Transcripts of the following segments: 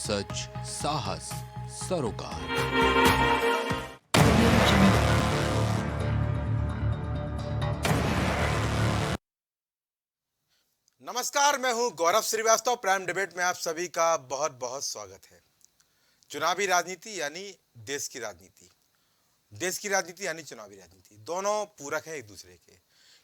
सच, साहस, सरोकार। नमस्कार, मैं हूं गौरव श्रीवास्तव। प्राइम डिबेट में आप सभी का बहुत बहुत स्वागत है। चुनावी राजनीति यानी देश की राजनीति, देश की राजनीति यानी चुनावी राजनीति, दोनों पूरक हैं एक दूसरे के।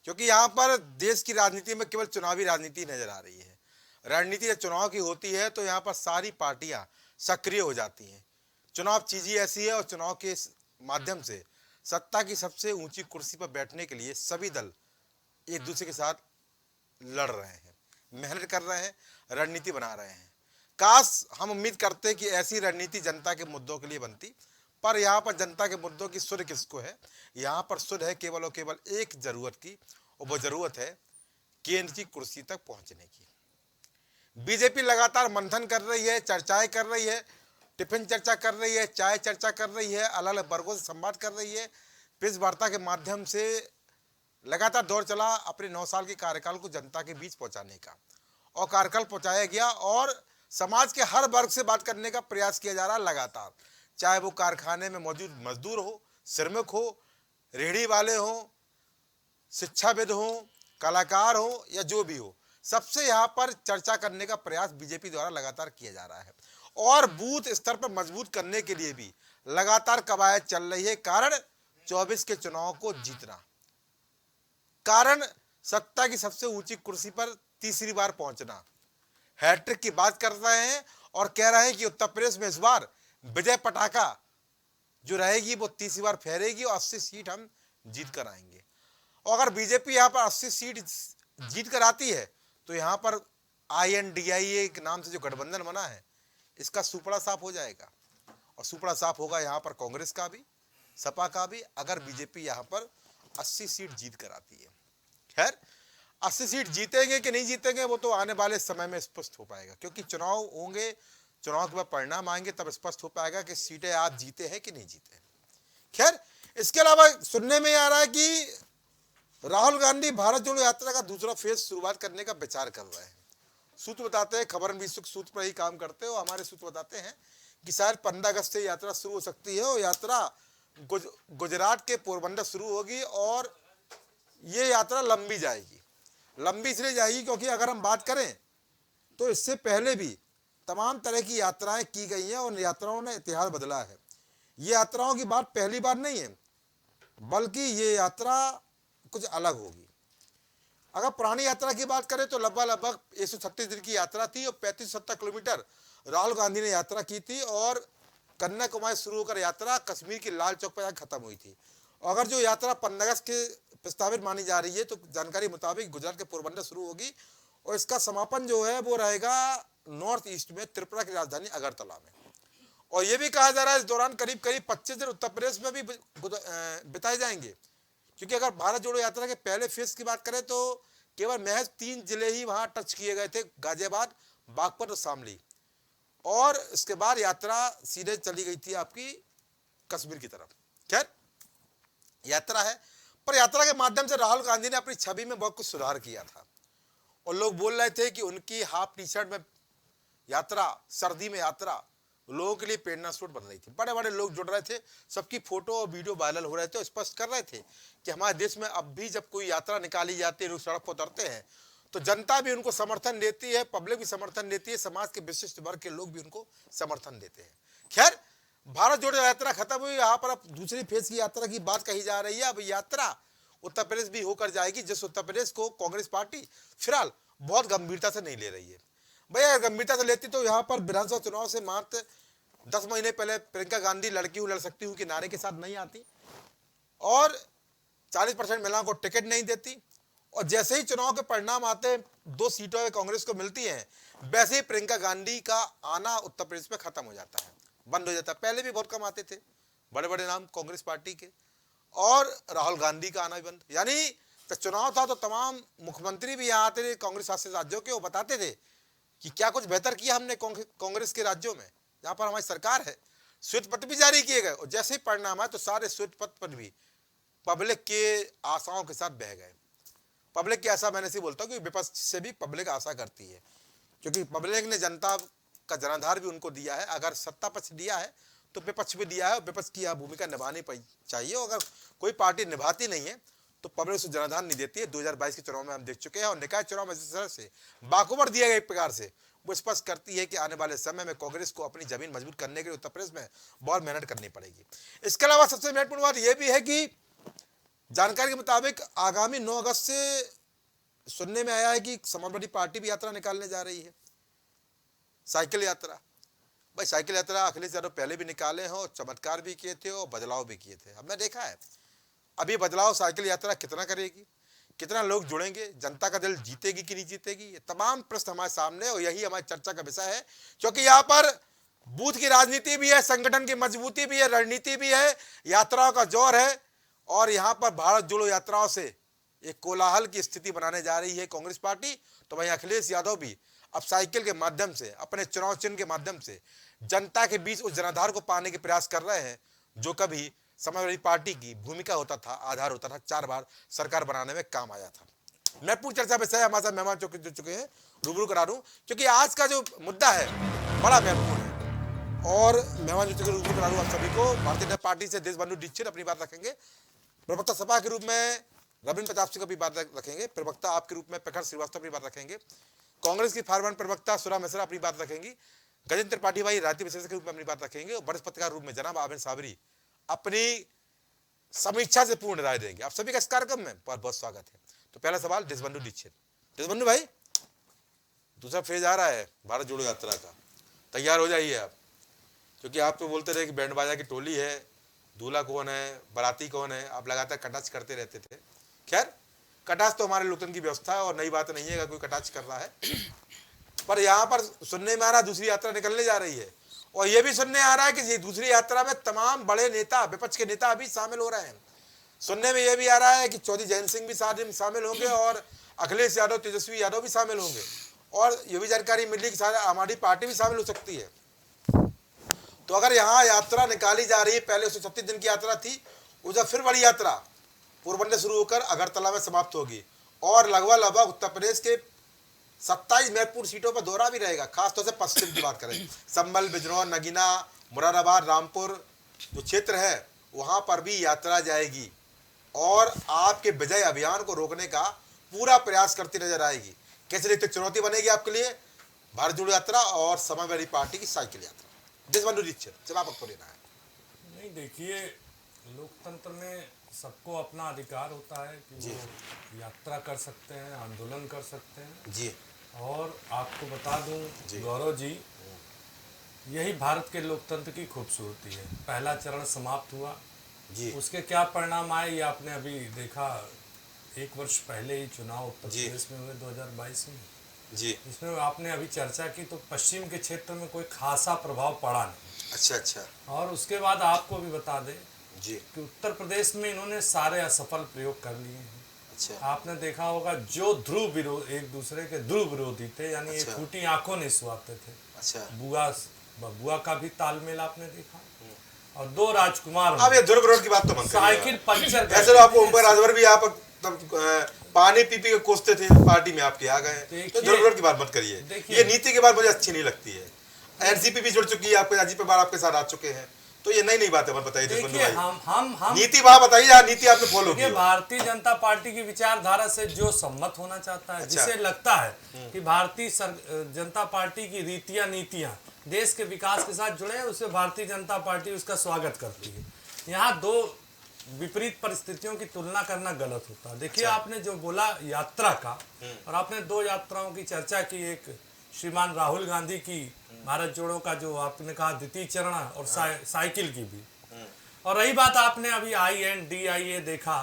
क्योंकि यहाँ पर देश की राजनीति में केवल चुनावी राजनीति नजर आ रही है। रणनीति जब चुनाव की होती है तो यहाँ पर सारी पार्टियां सक्रिय हो जाती हैं। चुनाव चीज ही ऐसी है और चुनाव के माध्यम से सत्ता की सबसे ऊंची कुर्सी पर बैठने के लिए सभी दल एक दूसरे के साथ लड़ रहे हैं, मेहनत कर रहे हैं, रणनीति बना रहे हैं। काश हम उम्मीद करते हैं कि ऐसी रणनीति जनता के मुद्दों के लिए बनती, पर यहाँ पर जनता के मुद्दों की सुध किसको है? यहाँ पर सुध है केवल और केवल एक जरूरत की, और वो जरूरत है केंद्र की कुर्सी तक पहुंचने की। बीजेपी लगातार मंथन कर रही है, चर्चाएं कर रही है, टिफिन चर्चा कर रही है, चाय चर्चा कर रही है, अलग अलग वर्गों से संवाद कर रही है। प्रेस वार्ता के माध्यम से लगातार दौर चला अपने 9 साल के कार्यकाल को जनता के बीच पहुंचाने का, और कार्यकाल पहुंचाया गया और समाज के हर वर्ग से बात करने का प्रयास किया जा रहा है लगातार। चाहे वो कारखाने में मौजूद मजदूर हो, श्रमिक हो, रेहड़ी वाले हो, शिक्षाविद हो, कलाकार हो, या जो भी हो, सबसे यहाँ पर चर्चा करने का प्रयास बीजेपी द्वारा लगातार किया जा रहा है। और बूथ स्तर पर मजबूत करने के लिए भी लगातार कवायद चल रही है। कारण 24 के चुनाव को जीतना, कारण सत्ता की सबसे ऊंची कुर्सी पर तीसरी बार पहुंचना। हैट्रिक की बात कर रहे हैं और कह रहे हैं कि उत्तर प्रदेश में इस बार विजय पटाखा जो रहेगी वो तीसरी बार फहरेगी और 80 सीट हम जीत कर आएंगे। और अगर बीजेपी यहाँ पर 80 सीट जीत कर आती है तो यहाँ पर INDIA के नाम से जो गठबंधन बना है इसका सुपड़ा साफ हो जाएगा, और सुपड़ा साफ होगा यहाँ पर कांग्रेस का भी, सपा का भी, अगर बीजेपी यहाँ पर 80 सीट जीत कर आती है। खैर, 80 सीट जीतेंगे कि नहीं जीतेंगे वो तो आने वाले समय में स्पष्ट हो पाएगा, क्योंकि चुनाव होंगे, चुनाव के बाद परिणाम आएंगे, तब स्पष्ट हो पाएगा कि सीटें आप जीते हैं कि नहीं जीते हैं। खैर, इसके अलावा सुनने में आ रहा है कि राहुल गांधी भारत जोड़ो यात्रा का दूसरा फेज शुरुआत करने का विचार कर रहे हैं। सूत्र बताते हैं, खबर विश्व सूत्र पर ही काम करते हो, हमारे सूत्र बताते हैं कि शायद 15 अगस्त से यात्रा शुरू हो सकती है, और यात्रा गुजरात के पोरबंदर शुरू होगी, और ये यात्रा लंबी जाएगी। लंबी इसलिए जाएगी क्योंकि अगर हम बात करें तो इससे पहले भी तमाम तरह की यात्राएं की गई हैं और यात्राओं ने इतिहास बदला है। ये यात्राओं की बात पहली बार नहीं है, बल्कि ये यात्रा कुछ अलग होगी। अगर पुरानी यात्रा की बात करें तो लगभग 136 दिन की यात्रा थी और 35-70 किलोमीटर राहुल गांधी ने यात्रा की थी, और कन्याकुमारी शुरू होकर यात्रा कश्मीर के लाल चौक पर खत्म हुई थी। अगर जो यात्रा 15 अगस्त के प्रस्तावित मानी जा रही है तो जानकारी मुताबिक गुजरात के पोरबंदर शुरू होगी, और इसका समापन जो है वो रहेगा नॉर्थ ईस्ट में त्रिपुरा की राजधानी अगरतला में। और ये भी कहा जा रहा है इस दौरान करीब 25 दिन उत्तर प्रदेश में भी बिताए जाएंगे, क्योंकि अगर भारत जोड़ो यात्रा के पहले फेज की बात करें तो केवल महज 3 जिले ही वहां टच किए गए थे, गाजियाबाद, बागपत और शामली, और इसके बाद यात्रा सीधे चली गई थी आपकी कश्मीर की तरफ। खैर, यात्रा है, पर यात्रा के माध्यम से राहुल गांधी ने अपनी छवि में बहुत कुछ सुधार किया था, और लोग बोल रहे थे कि उनकी हाफ टी शर्ट में यात्रा, सर्दी में यात्रा लोगों के लिए प्रेरणा स्रोत बन रही थी। बड़े बड़े लोग जुड़ रहे थे, सबकी फोटो और वीडियो वायरल हो रहे थे और स्पष्ट कर रहे थे कि हमारे देश में अब भी जब कोई यात्रा निकाली जाती है, लोग सड़क पर उतरते हैं तो जनता भी उनको समर्थन देती है, पब्लिक भी समर्थन देती है, समाज के विशिष्ट वर्ग के लोग भी उनको समर्थन देते हैं। खैर, भारत जोड़ो यात्रा खत्म हुई, यहाँ पर अब दूसरी फेज की यात्रा की बात कही जा रही है। अब यात्रा उत्तर प्रदेश भी होकर जाएगी, जिस उत्तर प्रदेश को कांग्रेस पार्टी फिलहाल बहुत गंभीरता से नहीं ले रही है। भैया गंभीरता से लेती तो यहाँ पर विधानसभा चुनाव से मात्र 10 महीने पहले प्रियंका गांधी लड़की हूं लड़ सकती हूं के नारे के साथ नहीं आती, और 40% महिलाओं को टिकट नहीं देती, और जैसे ही चुनाव के परिणाम आते हैं 2 सीटों कांग्रेस को मिलती हैं, वैसे ही प्रियंका गांधी का आना उत्तर प्रदेश में खत्म हो जाता है, बंद हो जाता है। पहले भी बहुत कम आते थे बड़े बड़े नाम कांग्रेस पार्टी के, और राहुल गांधी का आना भी बंद। यानी तो चुनाव था तो तमाम मुख्यमंत्री भी यहाँ आते थे कांग्रेस शासित राज्यों के, वो बताते थे कि क्या कुछ बेहतर किया हमने कांग्रेस के राज्यों में जहां पर हमारी सरकार है। श्वेत पत्र भी जारी किए गए, और जैसे ही परिणाम आए तो सारे श्वेत पत्र पर भी पब्लिक के आशाओं के साथ बह गए। पब्लिक की आशा मैंने से बोलता हूँ कि विपक्ष से भी पब्लिक आशा करती है, क्योंकि पब्लिक ने जनता का जनाधार भी उनको दिया है। अगर सत्ता पक्ष दिया है तो विपक्ष भी दिया है, और विपक्ष की यह भूमिका निभानी चाहिए। अगर कोई पार्टी निभाती नहीं है तो पब्लिक उसको जनाधार नहीं देती है। 2022 के चुनाव में हम देख चुके हैं, और निकाय चुनाव में जिस तरह से बाखबर दिया गया एक प्रकार से, वो स्पष्ट करती है कि आने वाले समय में कांग्रेस को अपनी जमीन मजबूत करने के लिए उत्तर प्रदेश में बहुत मेहनत करनी पड़ेगी। इसके अलावा सबसे महत्वपूर्ण बात यह भी है कि जानकारी के मुताबिक आगामी 9 अगस्त से सुनने में आया है कि समाजवादी पार्टी भी यात्रा निकालने जा रही है, साइकिल यात्रा। भाई साइकिल यात्रा अखिलेश यादव पहले भी निकाले हैं, और चमत्कार भी किए थे और बदलाव भी किए थे, हमने देखा है। अभी बदलाव साइकिल यात्रा कितना करेगी, कितना लोग जुड़ेंगे, जनता का दिल जीतेगी कि नहीं जीतेगी, ये तमाम प्रश्न हमारे सामने, और यही हमारी चर्चा का विषय है। क्योंकि यहाँ पर बूथ की राजनीति भी है, संगठन की मजबूती भी है, रणनीति भी है, यात्राओं का जोर है, और यहाँ पर भारत जोड़ो यात्राओं से एक कोलाहल की स्थिति बनाने जा रही है कांग्रेस पार्टी। तो वहीं अखिलेश यादव भी अब साइकिल के माध्यम से, अपने चुनाव चिन्ह के माध्यम से जनता के बीच उस जनाधार को पाने के प्रयास कर रहे हैं, जो कभी समाजवादी पार्टी की भूमिका होता था, आधार होता था, 4 बार सरकार बनाने में काम आया था। मैं पूरी चर्चा विषय हमारे साथ मेहमान जो चुके हैं रूबरू करा दूं, क्योंकि आज का जो मुद्दा है बड़ा महत्वपूर्ण है, और मेहमान जो चुके रूबरू करा दूं आप सभी को। भारतीय जनता पार्टी से देशबंधु दीक्षित अपनी बात रखेंगे, प्रवक्ता सभा के रूप में रविंद्र प्रताप सिंह का भी बात रखेंगे, प्रवक्ता आपके रूप में प्रखर श्रीवास्तव अपनी बात रखेंगे, कांग्रेस की फॉरवर्ड प्रवक्ता सुरा मिश्रा अपनी बात रखेंगी, गजेंद्र त्रिपाठी भाई राजनीति विशेषज्ञ के रूप में अपनी बात रखेंगे, और वरिष्ठ पत्रकार रूप में जनाब आबिद साबरी अपनी समीक्षा से पूर्ण राय देंगे। आप सभी का इस कार्यक्रम में बहुत बहुत स्वागत है। तो पहला सवाल देशबंधु दीक्षित। देशबंधु भाई, दूसरा फेज आ रहा है भारत जोड़ो यात्रा का, तैयार हो जाइए आप, क्योंकि आप तो बोलते रहे कि बैंड बाजा की टोली है, दूल्हा कौन है, बाराती कौन है, आप लगातार कटाक्ष करते रहते थे। खैर, कटाक्ष तो हमारे लोकतंत्र की व्यवस्था है और नई बात नहीं है अगर कोई कटाक्ष कर रहा है, पर यहाँ पर सुनने में आ रहा दूसरी यात्रा निकलने जा रही है, और यह भी सुनने आ रहा है कि ये दूसरी यात्रा में तमाम बड़े नेता, विपक्ष के नेता भी शामिल हो रहे हैं। सुनने में यह भी आ रहा है कि चौधरी जयंत सिंह भी शामिल होंगे, और अखिलेश यादव, तेजस्वी यादव भी शामिल होंगे, और ये भी जानकारी मिली कि शायद आम आदमी पार्टी भी शामिल हो सकती है। तो अगर यहाँ यात्रा निकाली जा रही है, पहले 136 दिन की यात्रा थी, उधर फिर बड़ी यात्रा पोरबंदर शुरू होकर अगरतला में समाप्त होगी, और लगभग उत्तर प्रदेश के 27 महत्वपूर्ण सीटों पर दौरा भी रहेगा। खासतौर से पश्चिम की बात करें, संभल, बिजनौर, नगीना, मुरादाबाद, रामपुर जो क्षेत्र है वहां पर भी यात्रा जाएगी, और आपके विजय अभियान को रोकने का पूरा प्रयास करती नजर आएगी। कैसे देखते, चुनौती बनेगी आपके लिए भारत जोड़ो यात्रा और समाजवादी पार्टी की साइकिल यात्रा। देशबंधु दीक्षित, जवाब आपको लेना है। नहीं, देखिए, लोकतंत्र में सबको अपना अधिकार होता है कि वो यात्रा कर सकते हैं, आंदोलन कर सकते हैं जी। और आपको बता दूं गौरव जी, यही भारत के लोकतंत्र की खूबसूरती है। पहला चरण समाप्त हुआ जी, उसके क्या परिणाम आए ये आपने अभी देखा। 1 वर्ष पहले ही चुनाव उत्तर प्रदेश में हुए 2022 में जी, इसमें आपने अभी चर्चा की, तो पश्चिम के क्षेत्र में कोई खासा प्रभाव पड़ा नहीं। अच्छा। और उसके बाद आपको भी बता दें जी, कि उत्तर प्रदेश में इन्होंने सारे असफल प्रयोग कर लिए हैं। अच्छा। आपने देखा होगा, जो ध्रुव विरोध, एक दूसरे के ध्रुव विरोधी थे, यानी एक फूटी आंखों नहीं सुहाते थे। अच्छा। बुआ का भी तालमेल आपने देखा, और 2 राजकुमार, अब ये ध्रुव विरोध की बात तो मत करिए। साइकिल पंचर, ऐसे तो आपको ओम राजभर भी आप पानी पी के कोसते थे पार्टी में, आपके आ गए, तो ध्रुव विरोध की बात मत करिए। ये नीति की बात मुझे अच्छी नहीं लगती है। एनसीपी भी जुड़ चुकी है, आपके अजीत पवार आपके साथ आ चुके हैं, तो ये नई बात है। बताइए हम नीति वहां बताइए, जहाँ नीति आपने फॉलो की। भारतीय जनता पार्टी की विचारधारा से जो सम्मत होना चाहता है, जिसे लगता है कि भारतीय जनता पार्टी की रीतियां, नीतियां देश के विकास के साथ जुड़े हैं, उसे भारतीय जनता पार्टी उसका स्वागत करती है। यहाँ 2 विपरीत परिस्थितियों की तुलना करना गलत होता है। देखिए, आपने जो बोला यात्रा का, और आपने 2 यात्राओं की चर्चा की, एक श्रीमान राहुल गांधी की भारत जोड़ो का जो आपने कहा द्वितीय चरण, और साइकिल की भी। और रही बात, आपने अभी INDIA देखा,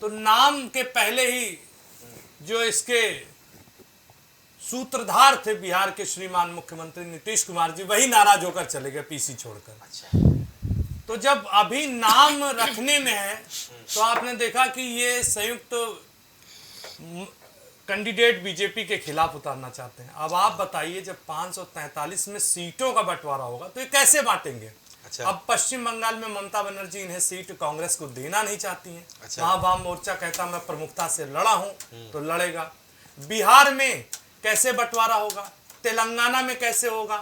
तो नाम के पहले ही जो इसके सूत्रधार थे बिहार के श्रीमान मुख्यमंत्री नीतीश कुमार जी, वही नाराज होकर चले गए PC छोड़कर। अच्छा। तो जब अभी नाम रखने में है, तो आपने देखा कि ये संयुक्त कैंडिडेट बीजेपी के खिलाफ उतारना चाहते हैं। अब आप बताइए, जब 543 में सीटों का बंटवारा होगा तो ये कैसे बांटेंगे? अच्छा। अब पश्चिम बंगाल में ममता बनर्जी इन्हें सीट कांग्रेस को देना नहीं चाहती हैं। अच्छा। वहां वाम मोर्चा कहता मैं प्रमुखता से लड़ा हूं, तो लड़ेगा। बिहार में कैसे बंटवारा होगा, तेलंगाना में कैसे होगा,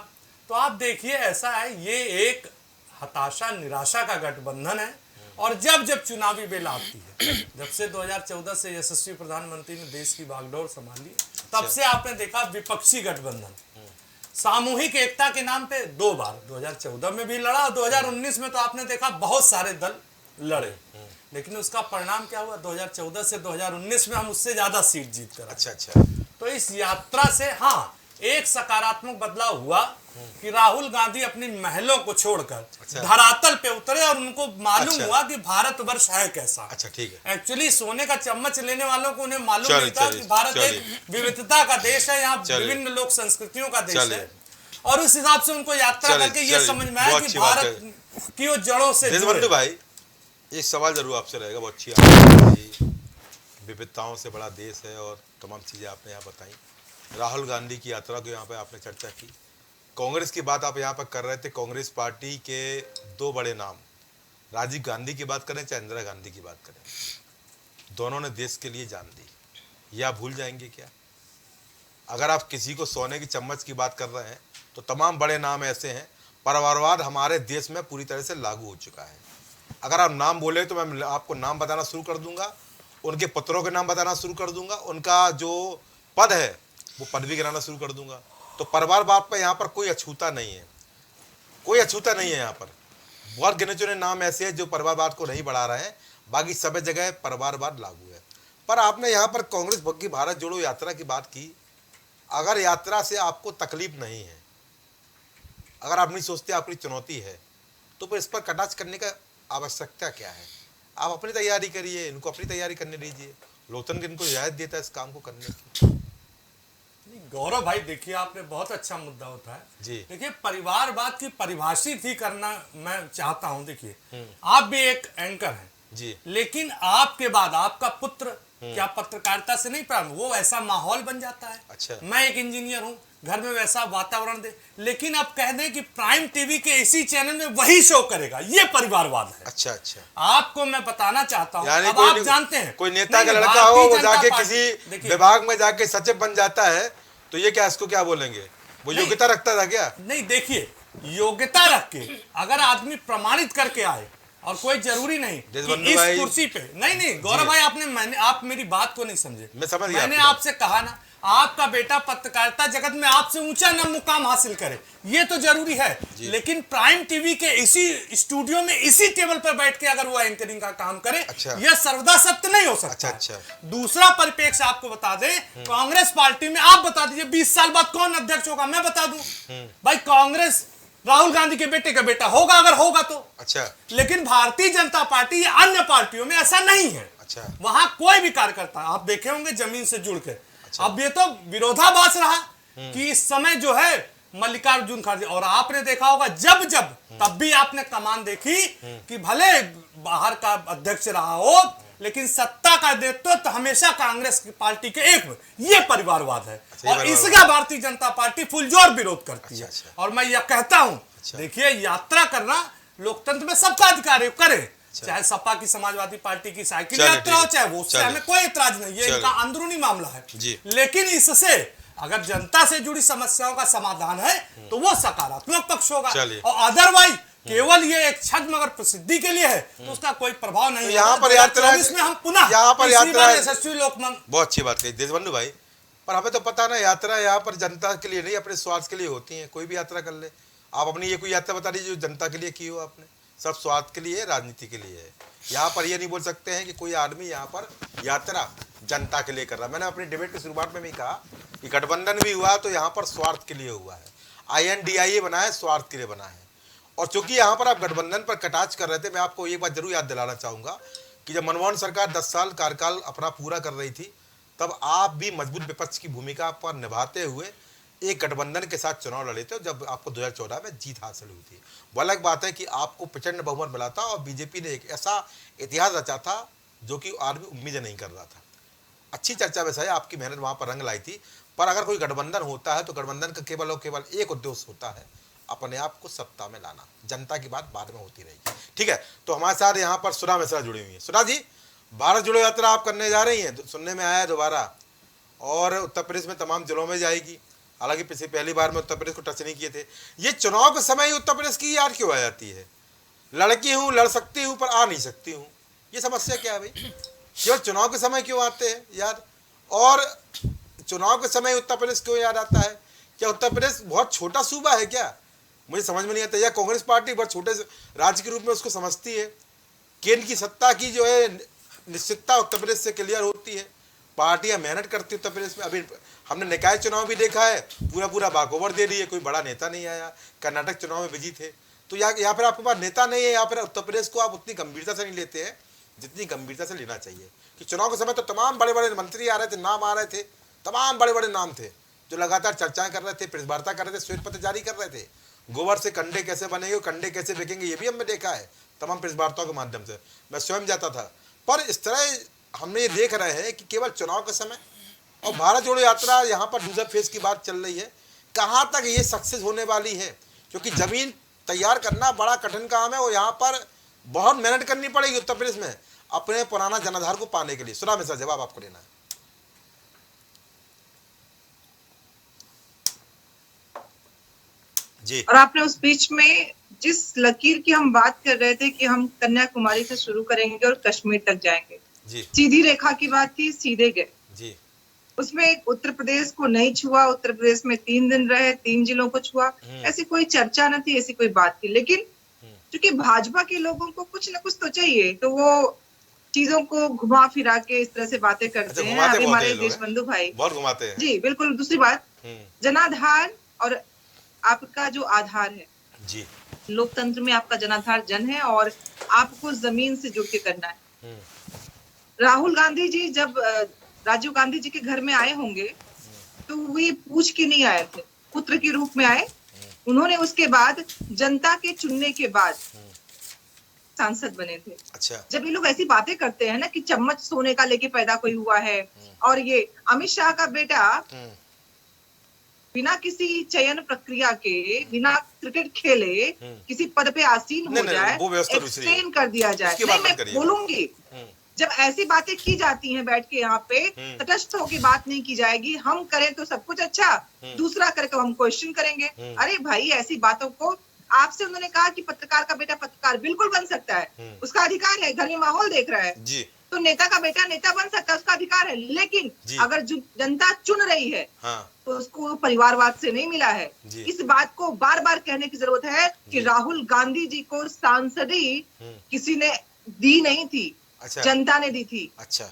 तो आप देखिए ऐसा है, ये एक हताशा निराशा का गठबंधन है। और जब जब चुनावी बेल आती है, जब से 2014 से यशस्वी प्रधानमंत्री ने देश की बागडोर संभाली, तब से आपने देखा विपक्षी गठबंधन सामूहिक एकता के नाम पे 2 बार 2014 में भी लड़ा और 2019 में तो आपने देखा बहुत सारे दल लड़े, लेकिन उसका परिणाम क्या हुआ? 2014 से 2019 में हम उससे ज्यादा सीट जीत कर आए। अच्छा। तो इस यात्रा से हाँ एक सकारात्मक बदलाव हुआ कि राहुल गांधी अपनी महलों को छोड़कर धरातल पे उतरे और उनको मालूम हुआ कि भारतवर्ष है कैसा। अच्छा, ठीक है। एक्चुअली सोने का चम्मच लेने वालों को उन्हें मालूम नहीं था कि भारत एक विविधता का देश है, यहाँ विभिन्न लोक संस्कृतियों का देश है। और उस हिसाब से उनको यात्रा करके ये समझ में आया कि भारत की वो जड़ों से देशबंधु भाई, एक सवाल जरूर आपसे रहेगा, बहुत अच्छी आपने विविधताओं से बड़ा देश है और तमाम चीजें आपने यहाँ बताई। राहुल गांधी की यात्रा को यहाँ पे आपने चर्चा की, कांग्रेस की बात आप यहाँ पर कर रहे थे। कांग्रेस पार्टी के 2 बड़े नाम, राजीव गांधी की बात करें चाहे इंदिरा गांधी की बात करें, दोनों ने देश के लिए जान दी। ये आप भूल जाएंगे क्या? अगर आप किसी को सोने की चम्मच की बात कर रहे हैं तो तमाम बड़े नाम ऐसे हैं। परिवारवाद हमारे देश में पूरी तरह से लागू हो चुका है। अगर आप नाम बोले तो मैं आपको नाम बताना शुरू कर दूंगा, उनके पुत्रों के नाम बताना शुरू कर दूंगा, उनका जो पद है वो पद भी गिनाना शुरू कर दूंगा। तो परिवारवाद पर यहाँ पर कोई अछूता नहीं है, कोई अछूता नहीं है। यहाँ पर बहुत गिने चुने नाम ऐसे हैं जो परिवारवाद को नहीं बढ़ा रहे हैं, बाकी सभी जगह परिवारवाद लागू है। पर आपने यहाँ पर कांग्रेस की भारत जोड़ो यात्रा की बात की। अगर यात्रा से आपको तकलीफ नहीं है, अगर आप नहीं सोचते आपकी चुनौती है, तो फिर इस पर कटाक्ष करने का आवश्यकता क्या है? आप अपनी तैयारी करिए, इनको अपनी तैयारी करने दीजिए। लोकतंत्र इनको रियायत देता है इस काम को करने की। गौरव भाई देखिए, आपने बहुत अच्छा मुद्दा उठाया जी। देखिए, परिवारवाद की परिभाषित ही करना मैं चाहता हूं। देखिए, आप भी एक एंकर हैं जी, लेकिन आपके बाद आपका पुत्र क्या पत्रकारिता से नहीं प्रारंभ, वो ऐसा माहौल बन जाता है। अच्छा। मैं एक इंजीनियर हूं, घर में वैसा वातावरण दे, लेकिन अब कह दें कि प्राइम टीवी के इसी चैनल में वही शो करेगा, ये परिवारवाद है। अच्छा। आपको मैं बताना चाहता हूं, यानी अब आप जानते हैं कोई नेता का लड़का हो, वो जाके किसी विभाग में जाके सचिव बन जाता है, तो ये क्या, इसको क्या बोलेंगे? वो योग्यता रखता था क्या? नहीं, देखिए, योग्यता रख के अगर आदमी प्रमाणित करके आए, और कोई जरूरी नहीं कि इस कुर्सी पे नहीं गौरव भाई, आप मेरी बात को नहीं समझे। मैं समझ गया। मैंने आपसे कहा ना, आपका बेटा पत्रकारिता जगत में आपसे ऊंचा न मुकाम हासिल करे, ये तो जरूरी है, लेकिन प्राइम टीवी के इसी स्टूडियो में इसी टेबल पर बैठ के अगर वो एंकरिंग का काम करे, यह सर्वदा सत्य नहीं हो सकता। अच्छा। दूसरा परिप्रेक्ष्य आपको बता दें, कांग्रेस पार्टी में आप बता दीजिए 20 साल बाद कौन अध्यक्ष होगा? मैं बता दूं भाई, कांग्रेस राहुल गांधी के बेटे का बेटा होगा, अगर होगा तो। अच्छा। लेकिन भारतीय जनता पार्टी या अन्य पार्टियों में ऐसा नहीं है। अच्छा। वहां कोई भी कार्यकर्ता आप देखे होंगे जमीन से जुड़ के। अच्छा। अब ये तो विरोधाभास रहा कि इस समय जो है मल्लिकार्जुन खड़गे, और आपने देखा होगा जब तब भी आपने कमान देखी कि भले बाहर का अध्यक्ष रहा हो, लेकिन सत्ता का नेतृत्व तो हमेशा कांग्रेस की पार्टी के एक में, ये परिवारवाद है। और इसका भारतीय जनता पार्टी फुलजोर विरोध करती है। और मैं यह कहता हूं, देखिए, यात्रा करना लोकतंत्र में सबका अधिकार है, करे, चाहे सपा की समाजवादी पार्टी की साइकिल यात्रा हो, चाहे वो, उससे हमें कोई इतराज नहीं, ये इनका अंदरूनी मामला है। लेकिन इससे अगर जनता से जुड़ी समस्याओं का समाधान है तो वो सकारात्मक पक्ष होगा, और अदरवाइज केवल ये एक छद्म अगर प्रसिद्धि के लिए है तो उसका कोई प्रभाव नहीं है। यहाँ पर यात्रा में हम पुनः यहाँ पर यात्रा यशस्वी लोकमंच, बहुत अच्छी बात कही देशबंधु भाई, पर हमें तो पता ना, यात्रा यहाँ पर जनता के लिए नहीं, अपने स्वार्थ के लिए होती है। कोई भी यात्रा कर ले, आप अपनी ये कोई यात्रा बता दीजिए जो जनता के लिए की हो आपने। सब स्वार्थ के लिए, राजनीति के लिए है। यहाँ पर ये नहीं बोल सकते हैं कि कोई आदमी यहाँ पर यात्रा जनता के लिए कर रहा है। मैंने अपनी डिबेट की शुरुआत में भी कहा कि गठबंधन भी हुआ तो यहाँ पर स्वार्थ के लिए हुआ है। INDIA बना है, स्वार्थ के लिए बना है। और चूंकि यहाँ पर आप गठबंधन पर कटाक्ष कर रहे थे, मैं आपको एक बात जरूर याद दिलाना चाहूँगा कि जब मनमोहन सरकार 10 साल कार्यकाल अपना पूरा कर रही थी, तब आप भी मजबूत विपक्ष की भूमिका पर निभाते हुए एक गठबंधन के साथ चुनाव लड़े थे, जब आपको 2014 में जीत हासिल हुई थी। वो अलग बात है कि आपको प्रचंड बहुमत मिला था और बीजेपी ने एक ऐसा इतिहास रचा था जो कि आदमी उम्मीद नहीं कर रहा था। अच्छी चर्चा वैसे है, आपकी मेहनत वहाँ पर रंग लाई थी। पर अगर कोई गठबंधन होता है तो गठबंधन का केवल और केवल एक उद्देश्य होता है, अपने आप को सत्ता में लाना। जनता की बात बाद में होती रहेगी। ठीक है, तो हमारे साथ यहाँ पर सुधा मिश्रा जुड़ी हुई है। सुधा जी, भारत जोड़ो यात्रा आप करने जा रही हैं, सुनने में आया है दोबारा, और उत्तर प्रदेश में तमाम जिलों में जाएगी। हालांकि पिछली पहली बार में उत्तर प्रदेश को टच नहीं किए थे। ये चुनाव के समय ही उत्तर प्रदेश की याद क्यों आ जाती है? लड़की हूँ, लड़ सकती हूँ, पर आ नहीं सकती हूँ, ये समस्या क्या है भाई? केवल चुनाव के समय क्यों आते हैं याद? और चुनाव के समय उत्तर प्रदेश क्यों याद आता है? क्या उत्तर प्रदेश बहुत छोटा सूबा है क्या? मुझे समझ में नहीं आता। या कांग्रेस पार्टी बहुत छोटे राज्य के रूप में उसको समझती है? केंद्र की सत्ता की जो है निश्चितता उत्तर प्रदेश से क्लियर होती है। पार्टियां मेहनत करती है उत्तर प्रदेश में। अभी हमने निकाय चुनाव भी देखा है, पूरा पूरा बाकओवर दे दिए, कोई बड़ा नेता नहीं आया। कर्नाटक चुनाव में बिजी थे। तो या फिर आपके पास नेता नहीं है, या फिर उत्तर प्रदेश को आप उतनी गंभीरता से नहीं लेते हैं जितनी गंभीरता से लेना चाहिए। कि चुनाव के समय तो तमाम बड़े बड़े मंत्री आ रहे थे, नाम आ रहे थे, तमाम बड़े बड़े नाम थे जो लगातार चर्चाएं कर रहे थे, प्रेस वार्ता कर रहे थे, श्वेत पत्र जारी कर रहे थे। गोबर से कंडे कैसे बनेंगे, कंडे कैसे बिकेंगे, ये भी हमने देखा है तमाम प्रेस वार्ताओं के माध्यम से। मैं स्वयं जाता था। पर इस तरह हमने ये देख रहे हैं कि केवल चुनाव के समय, और भारत जोड़ो यात्रा यहाँ पर दूसरे फेज की बात चल रही है, कहाँ तक ये सक्सेस होने वाली है? क्योंकि जमीन तैयार करना बड़ा कठिन काम है, और यहाँ पर बहुत मेहनत करनी पड़ेगी उत्तर प्रदेश में अपने पुराना जनाधार को पाने के लिए। सुना में सर जवाब आपको देना है। जी। और आपने उस बीच में जिस लकीर की हम बात कर रहे थे कि हम कन्याकुमारी से शुरू करेंगे और कश्मीर तक जाएंगे, जी। सीधी रेखा की बात थी, सीधे गए। जी। उसमें उत्तर प्रदेश को नहीं छुआ, उत्तर प्रदेश में 3 दिन रहे, 3 जिलों को छुआ, ऐसी कोई चर्चा न थी, ऐसी कोई बात थी। लेकिन क्योंकि भाजपा के लोगों को कुछ न कुछ तो चाहिए, तो वो चीजों को घुमा फिरा के इस तरह से बातें करते हैं। अभी हमारे देश बंधु भाई बहुत घुमाते हैं। जी बिल्कुल। दूसरी बात, जनाधार और आपका जो आधार है जी, लोकतंत्र में आपका जनाधार जन है, और आपको जमीन से जुड़ के करना है। राहुल गांधी जी जब राजीव गांधी जी के घर में आए होंगे तो वे पूछ के नहीं आए थे, पुत्र के रूप में आए। उन्होंने उसके बाद जनता के चुनने के बाद सांसद बने थे। अच्छा। जब ये लोग ऐसी बातें करते हैं ना कि चम्मच सोने का लेके पैदा कोई हुआ है, और ये अमित शाह का बेटा बिना किसी चयन प्रक्रिया के, बिना क्रिकेट खेले किसी पद पे आसीन हो जाए, एक्सटेंड कर दिया जाए। नहीं, मैं बोलूंगी, जब ऐसी बातें की जाती हैं बैठ के यहाँ पे, तटस्थ होकर बात नहीं की जाएगी। हम करें तो सब कुछ अच्छा, दूसरा करे तो हम क्वेश्चन करेंगे। अरे भाई, ऐसी बातों को आपसे उन्होंने कहा कि पत्रकार का बेटा पत्रकार बिल्कुल बन सकता है, उसका अधिकार है, घर में माहौल देख रहा है जी। तो नेता का बेटा नेता बन सकता है, उसका अधिकार है। लेकिन अगर जनता चुन रही है तो उसको परिवारवाद से नहीं मिला है। इस बात को बार बार कहने की जरूरत है कि राहुल गांधी जी को सांसदी किसी ने दी नहीं थी, अच्छा। जनता ने दी थी। अच्छा।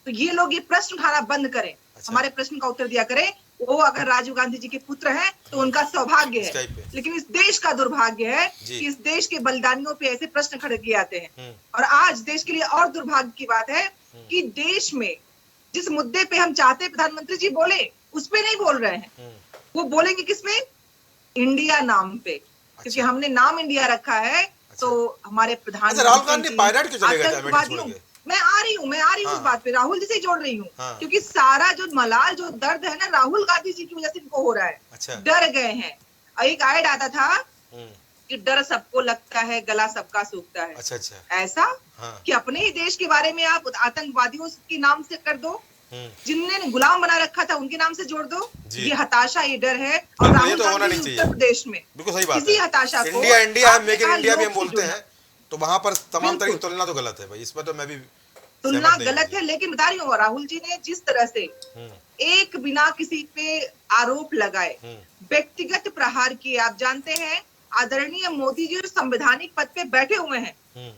तो ये लोग ये प्रश्न उठाना बंद करें, अच्छा। हमारे प्रश्न का उत्तर दिया करें। वो अगर राजीव गांधी जी के पुत्र हैं तो उनका सौभाग्य है, लेकिन इस देश का दुर्भाग्य है कि इस देश के बलिदानियों पे ऐसे प्रश्न खड़े किए जाते हैं। और आज देश के लिए और दुर्भाग्य की बात है कि देश में जिस मुद्दे पे हम चाहते प्रधानमंत्री जी बोले, उस पे नहीं बोल रहे हैं। वो बोलेंगे किसमें? इंडिया नाम पे, क्योंकि हमने नाम इंडिया रखा है। तो हमारे प्रधानमंत्री, मैं आ रही हूँ उस बात पे, राहुल जी से जोड़ रही हूँ, क्योंकि सारा जो मलाल, जो दर्द है ना, राहुल गांधी जी की वजह से इनको हो रहा है। अच्छा। डर गए हैं। एक ऐड आता था कि डर सबको लगता है, गला सबका सूखता है। अच्छा अच्छा। ऐसा कि अपने ही देश के बारे में आप आतंकवादियों के नाम से कर दो, जिनने गुलाम बना रखा था उनके नाम से जोड़ दो। ये हताशा, ये डर है। और राहुल गांधी उत्तर प्रदेश में इसी हताशा को, इंडिया मेक इन इंडिया भी हम बोलते हैं, तो वहां पर तमाम तरह की तुलना तो गलत है भाई, इसमें तो मैं भी तुलना गलत है। लेकिन बता रही हूँ, राहुल जी ने जिस तरह से एक बिना किसी पे आरोप लगाए व्यक्तिगत प्रहार किए, आप जानते हैं आदरणीय मोदी जी संवैधानिक पद पे बैठे हुए हैं,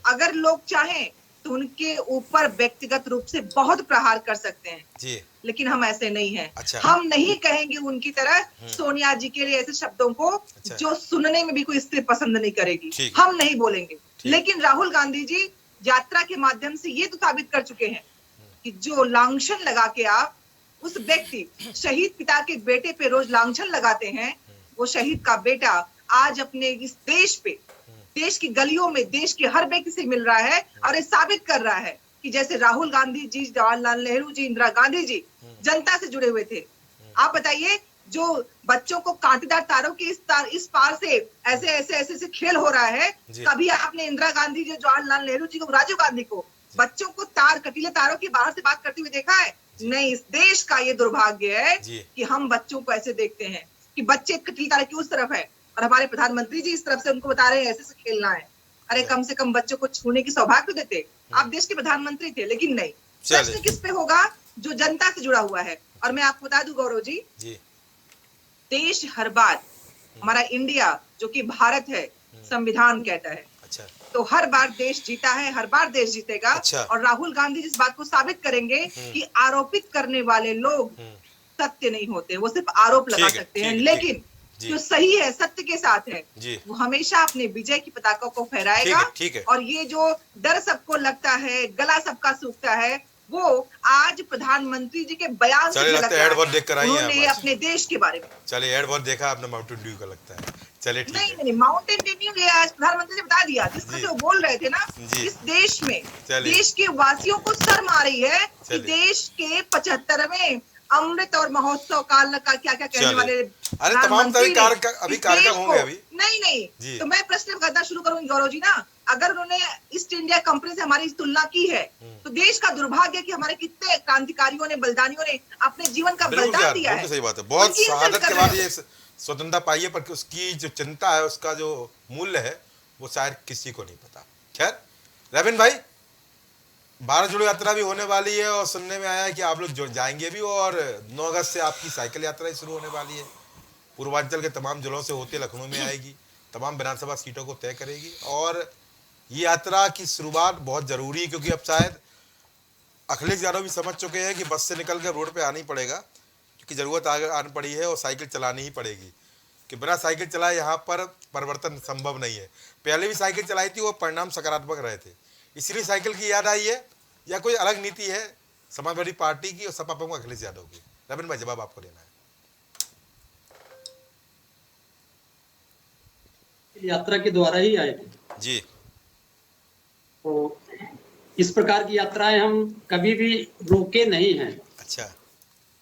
अगर लोग चाहें तो उनके ऊपर व्यक्तिगत रूप से बहुत प्रहार कर सकते हैं जी। लेकिन हम ऐसे नहीं हैं। अच्छा। हम नहीं कहेंगे उनकी तरह सोनिया जी के लिए ऐसे शब्दों को, अच्छा। जो सुनने में भी कोई स्त्री पसंद नहीं करेगी, हम नहीं बोलेंगे। लेकिन राहुल गांधी जी यात्रा के माध्यम से ये तो साबित कर चुके हैं कि जो लांछन लगा के आप उस व्यक्ति शहीद पिता के बेटे पे रोज लांछन लगाते हैं, वो शहीद का बेटा आज अपने इस देश पे, देश की गलियों में, देश के हर व्यक्ति से मिल रहा है और ये साबित कर रहा है कि जैसे राहुल गांधी जी, जवाहरलाल नेहरू जी, इंदिरा गांधी जी जनता से जुड़े हुए थे। आप बताइए, जो बच्चों को कांटेदार तारों के इस पार से ऐसे ऐसे ऐसे ऐसे खेल हो रहा है, कभी आपने इंदिरा गांधी जी, जवाहरलाल नेहरू जी को, राजीव गांधी को बच्चों को कटीले तारों के बाहर से बात करते हुए देखा है? नहीं। इस देश का ये दुर्भाग्य है कि हम बच्चों को ऐसे देखते हैं। कि बच्चे कटील तारीख उस तरफ है और हमारे प्रधानमंत्री जी इस तरफ से उनको बता रहे हैं ऐसे से खेलना है। अरे कम से कम बच्चों को छूने की सौभाग्य तो देते। आप देश के प्रधानमंत्री थे, लेकिन नहीं। प्रश्न किस पे होगा? जो जनता से जुड़ा हुआ है। और मैं आपको बता दूं गौरव जी, देश हर बार, हमारा इंडिया जो कि भारत है, संविधान कहता है, अच्छा, तो हर बार देश जीता है, हर बार देश जीतेगा। अच्छा। और राहुल गांधी जिस बात को साबित करेंगे कि आरोपित करने वाले लोग सत्य नहीं होते, वो सिर्फ आरोप लगा सकते हैं, लेकिन जो सही है, सत्य के साथ है, वो हमेशा अपने विजय की पताका को फहराएगा। ठीक है। और ये जो डर सबको लगता है, गला सबका सूखता है, वो आज प्रधानमंत्री जी के बयान से लगता है। एड बहुत देख कर आई हैं उन्होंने अपने देश के बारे में। चलिए, एड बहुत देखा आपने माउंटेन ड्यू का, लगता है। चलिए ठीक है। नहीं, माउंटेन ड्यू ये आज प्रधानमंत्री ने बता दिया। जिस तरह से वो बोल रहे थे ना, इस देश में देश के वासियों को शर्म आ रही है कि देश के 75वें अमृत और महोत्सव काल का क्या क्या कहने वाले। अरे तमाम कार्यक्रम होंगे अभी। नहीं, तो मैं प्रश्न करना शुरू करूंगी गौरव जी ना। अगर उन्होंने ईस्ट इंडिया कंपनी से हमारी तुलना की है, तो देश का दुर्भाग्य है कि हमारे कितने क्रांतिकारियों ने, बलिदानियों ने अपने जीवन का बलिदान दिया है। सही बात है। बहुत शहादत के बाद ये स्वतंत्रता पाई है, पर उसकी जो चिंता है, उसका जो मूल्य है, वो शायद किसी को नहीं पता। खैर, रविन भाई, भारत जोड़ो यात्रा भी होने वाली है और सुनने में आया है कि आप लोग जो जाएंगे भी, और 9 अगस्त से आपकी साइकिल यात्रा शुरू होने वाली है। पूर्वांचल के तमाम जिलों से होते लखनऊ में आएगी, तमाम विधानसभा सीटों को तय करेगी। और ये यात्रा की शुरुआत बहुत जरूरी है, क्योंकि अब शायद अखिलेश यादव भी समझ चुके हैं कि बस से निकल कर रोड पे आना ही पड़ेगा, क्योंकि जरूरत आने पड़ी है और साइकिल चलानी ही पड़ेगी, कि बिना साइकिल चलाए यहाँ पर परिवर्तन संभव नहीं है। पहले भी साइकिल चलाई थी, वो परिणाम सकारात्मक रहे थे, इसलिए साइकिल की याद आई है, या कोई अलग नीति है समाजवादी पार्टी की और सपा प्रमुख अखिलेश यादव की? रविन भाई, जवाब आपको देना है। यात्रा के द्वारा ही आए थे जी। तो इस प्रकार की यात्राएं हम कभी भी रोके नहीं हैं। अच्छा।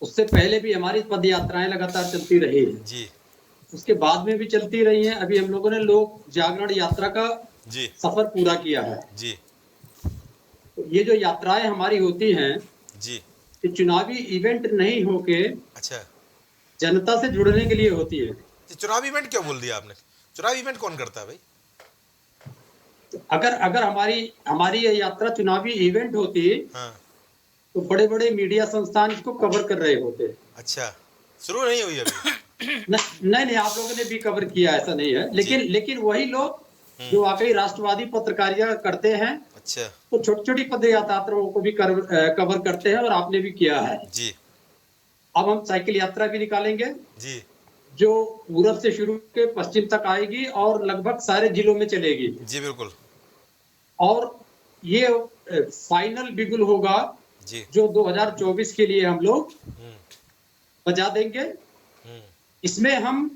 उससे पहले भी हमारी पद यात्राएं लगातार चलती रही है जी। उसके बाद में भी चलती रही हैं। अभी हम लोगों ने लोक जागरण यात्रा का सफर पूरा किया है जी। तो ये जो यात्राएं हमारी होती हैं जी, ये चुनावी इवेंट नहीं होके अच्छा, जनता से जुड़ने के लिए होती है। चुनावी इवेंट क्यों बोल दिया आपने? चुनावी इवेंट कौन करता है भाई? अगर हमारी ये यात्रा चुनावी इवेंट होती हाँ। तो बड़े बड़े मीडिया संस्थान इसको कवर कर रहे होते। अच्छा, शुरू नहीं हुई अभी? नहीं, आप लोगों ने भी कवर किया, ऐसा नहीं है, लेकिन वही लोग जो वाकई राष्ट्रवादी पत्रकारिता करते हैं, अच्छा, तो छोटी छोटी पद यात्राओं को भी कवर करते हैं, और आपने भी किया है जी। अब हम साइकिल यात्रा भी निकालेंगे जी, जो पूरब से शुरू के पश्चिम तक आएगी और लगभग सारे जिलों में चलेगी। जी बिल्कुल। और ये फाइनल बिगुल होगा जी, जो 2024 के लिए हम लोग बजा देंगे। इसमें हम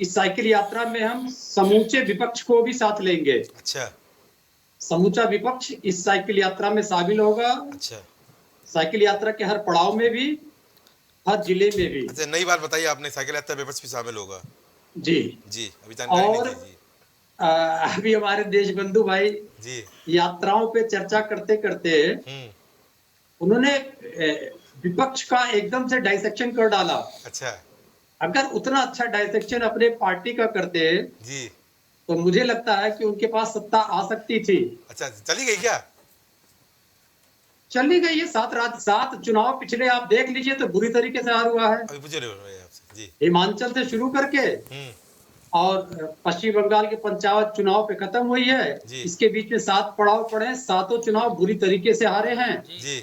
इस साइकिल यात्रा में हम समूचे विपक्ष को भी साथ लेंगे। अच्छा, समूचा विपक्ष इस साइकिल यात्रा में शामिल होगा। अच्छा, साइकिल यात्रा के हर पड़ाव में भी, हर जिले में भी। अच्छा, नई बात बताइए आपने, साइकिल यात्रा विपक्ष भी शामिल होगा? जी जी, अभी जानकारी नहीं थी जी। अभी हमारे देश बंधु भाई जी यात्राओं पे चर्चा करते करते उन्होंने विपक्ष का एकदम से डाइसेक्शन कर डाला। अच्छा, अगर उतना अच्छा डाइसेक्शन अपने पार्टी का करते जी, तो मुझे लगता है कि उनके पास सत्ता आ सकती थी। अच्छा, चली गई क्या? चली गई है। 7 चुनाव पिछले आप देख लीजिए तो बुरी तरीके से हार हुआ है। अभी पूछ रहे हो आपसे जी। हिमाचल से शुरू करके और पश्चिम बंगाल के पंचायत चुनाव पे खत्म हुई है। इसके बीच में 7 पड़ाव पड़े, 7 चुनाव बुरी तरीके से हारे हैं जी।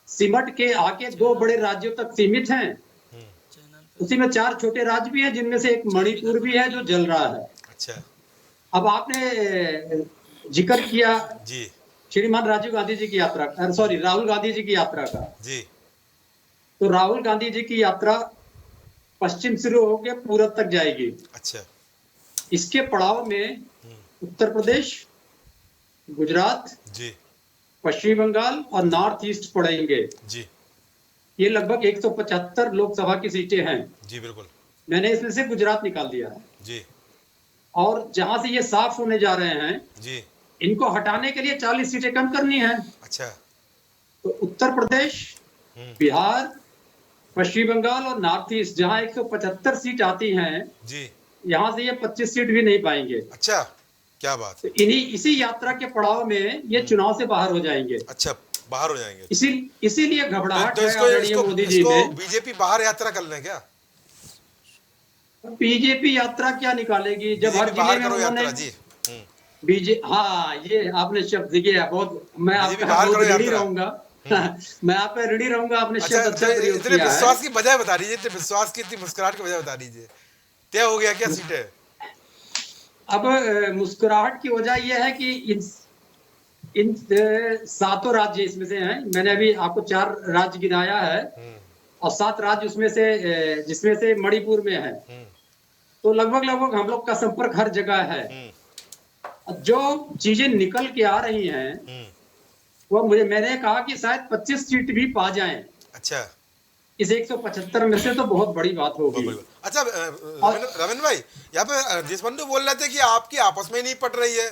सिमट के आके 2 बड़े राज्यों तक सीमित हैं। उसी में 4 छोटे राज्य भी हैं, जिनमें से एक मणिपुर भी है जो जल रहा है। अच्छा, अब आपने जिक्र किया जी श्रीमान राजीव गांधी जी की यात्रा, राहुल गांधी जी की यात्रा का। जी, तो राहुल गांधी जी की यात्रा पश्चिम शुरू होकर पूरब तक जाएगी। अच्छा, इसके पड़ाव में उत्तर प्रदेश, गुजरात जी, पश्चिम बंगाल और नॉर्थ ईस्ट पड़ेंगे। जी, ये लगभग 175 लोकसभा की सीटें हैं। जी बिल्कुल। मैंने इसमें से गुजरात निकाल दिया है। जी, और जहां से ये साफ होने जा रहे हैं जी, इनको हटाने के लिए 40 सीटें कम करनी है। अच्छा, तो उत्तर प्रदेश, बिहार, पश्चिम बंगाल और नॉर्थ ईस्ट जहां 175 सीट आती हैं, जी। यहाँ से ये 25 सीट भी नहीं पाएंगे। अच्छा, क्या बात तो है। इसी यात्रा के पड़ाव में ये चुनाव से बाहर हो जाएंगे। अच्छा, बाहर हो जाएंगे। इसीलिए घबराहट तो है इसको आदरणीय इसको मोदी जी इसको में। बीजेपी बाहर यात्रा कर लें क्या? बीजेपी यात्रा क्या निकालेगी जब हर बीजेपी बाहर जिले में करो उन्होंने यात्रा जी। हाँ, ये आपने शब्द दिया बहुत, मैं बीजेपी आपका बाहर बहुत करो ऋणी यात्रा। रहूंगा। मैं आप पे ऋणी रहूंगा, आपने अच्छा, शब्द अच्छा प्रयोग इतने किया है। विश्वास की बजाय बता दीजिए, इतने विश्वास की, इतनी मुस्कुराहट की बजाय बता दीजिए, तय हो गया क्या सीट है? अब मुस्कुराहट की वजह यह है कि इन 7 राज्य इसमें से हैं। मैंने अभी आपको 4 राज्य गिनाया है और 7 राज्य उसमें से जिसमें से मणिपुर में है। तो लगभग हम लोग का संपर्क हर जगह है। जो चीजें निकल के आ रही हैं वो मैंने कहा कि शायद 25 सीट भी पा जाएं। अच्छा, इस 175 में से तो बहुत बड़ी बात होगी। अच्छा, रविंद्र भाई, यहाँ पे देशबंधु बोल रहे थे कि आपकी आपस में नहीं पट रही है।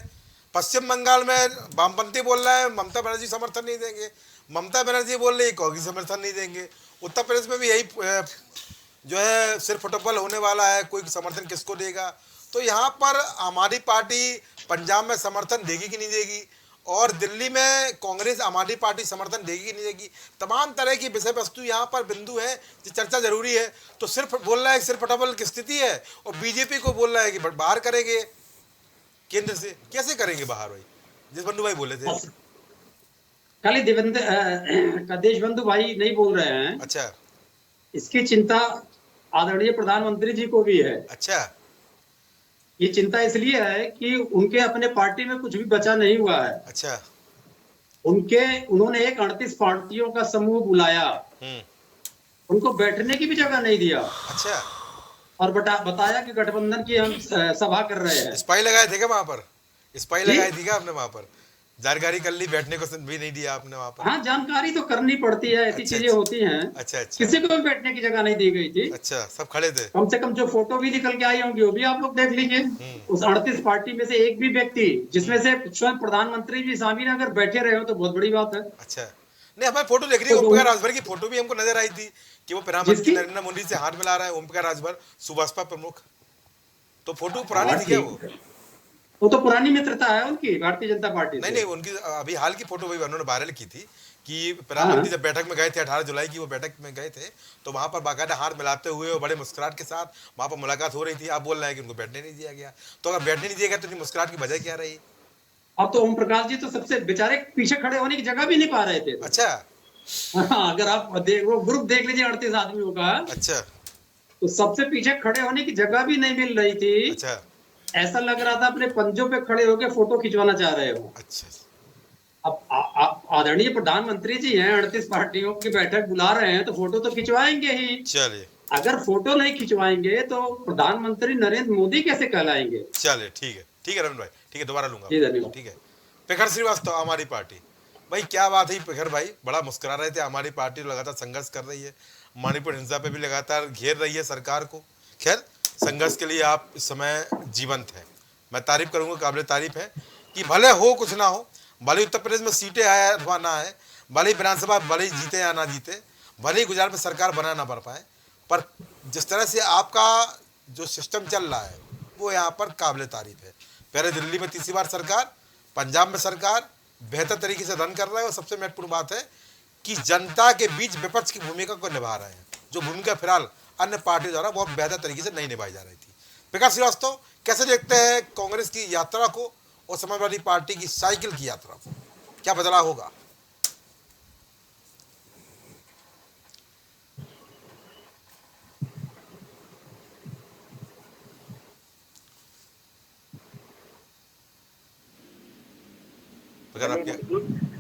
पश्चिम बंगाल में वामपंथी बोल रहा है ममता बनर्जी समर्थन नहीं देंगे, ममता बनर्जी बोल रही है कांग्रेस समर्थन नहीं देंगे, उत्तर प्रदेश में भी यही जो है सिर फुटबॉल होने वाला है, कोई समर्थन किसको देगा। तो यहाँ पर हमारी पार्टी पंजाब में समर्थन देगी कि नहीं देगी, और दिल्ली में कांग्रेस आम आदमी पार्टी समर्थन देगी कि नहीं देगी, तमाम तरह की विषय वस्तु यहाँ पर बिंदु है जो चर्चा जरूरी है। तो सिर्फ बोल रहा है सिर्फ फुटबॉल की स्थिति है, और बीजेपी को बोल रहा है कि बाहर करेंगे केंद्र से। कैसे करेंगे बाहर भाई? देशबंधु भाई बोले थे। खाली देशबंधु भाई नहीं बोल रहे हैं। अच्छा, इसकी चिंता आदरणीय प्रधानमंत्री जी को भी है। अच्छा, ये चिंता इसलिए है कि उनके अपने पार्टी में कुछ भी बचा नहीं हुआ है। अच्छा, उन्होंने एक 38 पार्टियों का समूह बुलाया, उनको बैठने की भी जगह नहीं दिया। अच्छा, और बताया कि गठबंधन की हम सभा कर रहे हैं। स्पाई लगाए थे क्या वहां पर? स्पाई लगाई थी क्या आपने वहां पर? जानकारी कर ली, बैठने को भी नहीं दिया आपने वहां पर? हाँ, जानकारी तो करनी पड़ती है, ऐसी चीजें होती हैं। अच्छा, अच्छा, किसी को भी बैठने की जगह नहीं दी गई थी। अच्छा, सब खड़े थे। कम से कम जो फोटो भी निकल के आई होंगी वो भी आप लोग देख लीजिए। उस 38 पार्टी में से एक भी व्यक्ति, जिसमें से स्वयं प्रधानमंत्री भी शामिल अगर बैठे रहे हो तो बहुत बड़ी बात है। अच्छा, नहीं, हमारी फोटो देख रही है, ओम प्रकाश राजभर की फोटो भी हमको नजर आई थी कि वो प्रधानमंत्री नरेंद्र मोदी से हाथ मिला रहा है, ओम प्रकाश राजभर, सुबसपा प्रमुख। तो फोटो पुरानी थी क्या वो तो पुरानी मित्रता है उनकी भारतीय जनता पार्टी से। नहीं, उनकी अभी हाल की फोटो भी उन्होंने वायरल की थी कि प्रधानमंत्री जब बैठक में गए थे, 18 जुलाई की वो बैठक में गए थे, तो वहां पर बाकायदा हाथ मिलाते हुए और बड़े मुस्कुराहट के साथ वहां पर मुलाकात हो रही थी। आप बोल रहे हैं कि उनको बैठने नहीं दिया गया, तो अगर बैठने नहीं दिया गया तो मुस्कुराहट की वजह क्या रही? अब तो ओम प्रकाश जी तो सबसे बेचारे पीछे खड़े होने की जगह भी नहीं पा रहे थे। अच्छा, हाँ, अगर आप वो ग्रुप देख लीजिए 38 आदमियों का। अच्छा, तो सबसे पीछे खड़े होने की जगह भी नहीं मिल रही थी। अच्छा, ऐसा लग रहा था अपने पंजों पे खड़े होकर फोटो खिंचवाना चाह रहे हो। अच्छा, अब आदरणीय प्रधानमंत्री जी हैं, 38 पार्टियों की बैठक बुला रहे हैं तो फोटो तो खिंचवाएंगे ही। चलिए, अगर फोटो नहीं खिंचवाएंगे तो प्रधानमंत्री नरेंद्र मोदी कैसे कहलाएंगे? चलिए, ठीक है रविंद्र भाई, ठीक है, दोबारा लूंगा। ठीक है, प्रखर श्रीवास्तव, हमारी पार्टी। भाई क्या बात है प्रखर भाई, बड़ा मुस्कुरा रहे थे। हमारी पार्टी लगातार संघर्ष कर रही है, मणिपुर हिंसा पे भी लगातार घेर रही है सरकार को। खैर, संघर्ष के लिए आप इस समय जीवंत हैं, मैं तारीफ करूंगा, काबिल तारीफ है कि भले हो कुछ ना हो, भले उत्तर प्रदेश में सीटें आए अथवा ना आए, भले ही विधानसभा भले ही जीते या ना जीते, भले ही गुजरात में सरकार बना ना बन पाए, पर जिस तरह से आपका जो सिस्टम चल रहा है वो यहाँ पर काबिल तारीफ है। पहले दिल्ली में तीसरी बार सरकार, पंजाब में सरकार बेहतर तरीके से रन कर रहा है, और सबसे महत्वपूर्ण बात है कि जनता के बीच विपक्ष की भूमिका को निभा रहे हैं, जो भूमिका फिलहाल अन्य पार्टी द्वारा बहुत बेहतर तरीके से नहीं निभाई जा रही थी। प्रकाश श्रीवास्तव, कैसे देखते हैं कांग्रेस की यात्रा को और समाजवादी पार्टी की साइकिल की यात्रा को? क्या बदलाव होगा?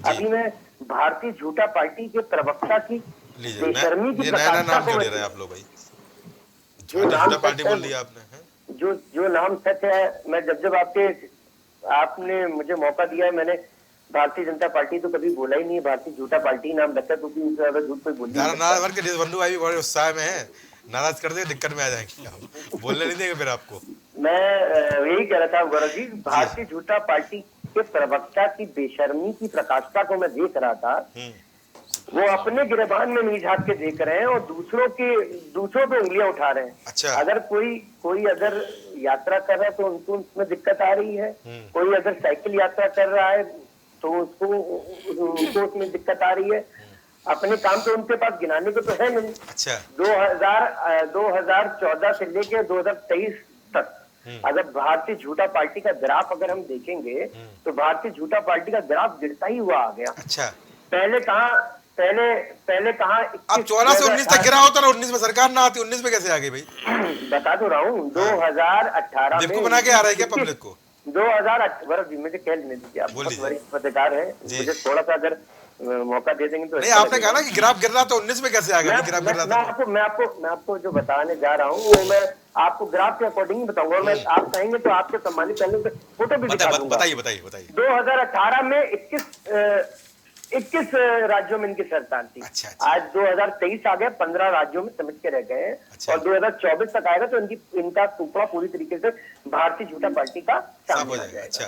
अभी मैं भारतीय झूठा पार्टी के प्रवक्ता की बेशर्मी की नाम क्यों ले रहे हैं आप लोग भाई? झूठा पार्टी बोल दिया आपने। जो नाम सच है, मैं जब आपने मुझे मौका दिया है, मैंने भारतीय जनता पार्टी तो कभी बोला ही नहीं, भारतीय झूठा पार्टी नाम रखा है, क्योंकि उससे ज्यादा झूठ कोई बोल नहीं सकता। देशबंधु भाई भी बड़े उत्साह में है, नाराज कर दे दिक्कत में आ जाएंगे, बोलने नहीं देंगे फिर आपको। मैं यही कह रहा था गौरव जी, भारतीय झूठा पार्टी के प्रवक्ता की बेशर्मी की प्रकाशता को मैं देख रहा था वो अपने गिरबान में नहीं झांक के देख रहे हैं और दूसरों पे उंगलियां उठा रहे हैं। अच्छा। अगर कोई अगर यात्रा कर रहा है तो उनको उसमें दिक्कत आ रही है, कोई अगर साइकिल यात्रा कर रहा है तो उनको उसमें दिक्कत आ रही है। अपने काम तो उनके पास गिनाने को तो है नहीं। अच्छा। 2014 से लेके 2023 तक अगर भारतीय जनता पार्टी का ग्राफ अगर हम देखेंगे तो भारतीय जनता पार्टी का ग्राफ गिरता ही हुआ आ गया। अच्छा। पहले कहाँ अब 14 से 19 तक गिरा होता ना, 19 में सरकार ना आती, 19 में कैसे आ गई भाई? बता तो रहा हूँ 2018 में बना के आ रहा है क्या पब्लिक को? 2018 मुझे कह लेने दीजिए, आप बहुत वरिष्ठ पत्रकार है, मुझे थोड़ा सा अगर मौका दे देंगे तो। नहीं, आपने कहा ना कि ग्राफ गिर रहा तो 19 में कैसे आ गया? ग्राफ गिर रहा था। मैं आपको जो बताने जा रहा हूँ वो मैं आपको ग्राफ के अकॉर्डिंग ही बताऊंगा। मैं आप कहेंगे तो आपके सम्मानित पहले फोटो भी दिखा दूंगा। बताइए 2018 में 21 राज्यों में इनकी सरकार थी। अच्छा। आज 2023 आ गया, 15 राज्यों में समझ के रह गए हैं। अच्छा। और 2024 तक आएगा तो इनका टुकड़ा पूरी तरीके से भारतीय जनता पार्टी का सामने आ जाएगा। अच्छा।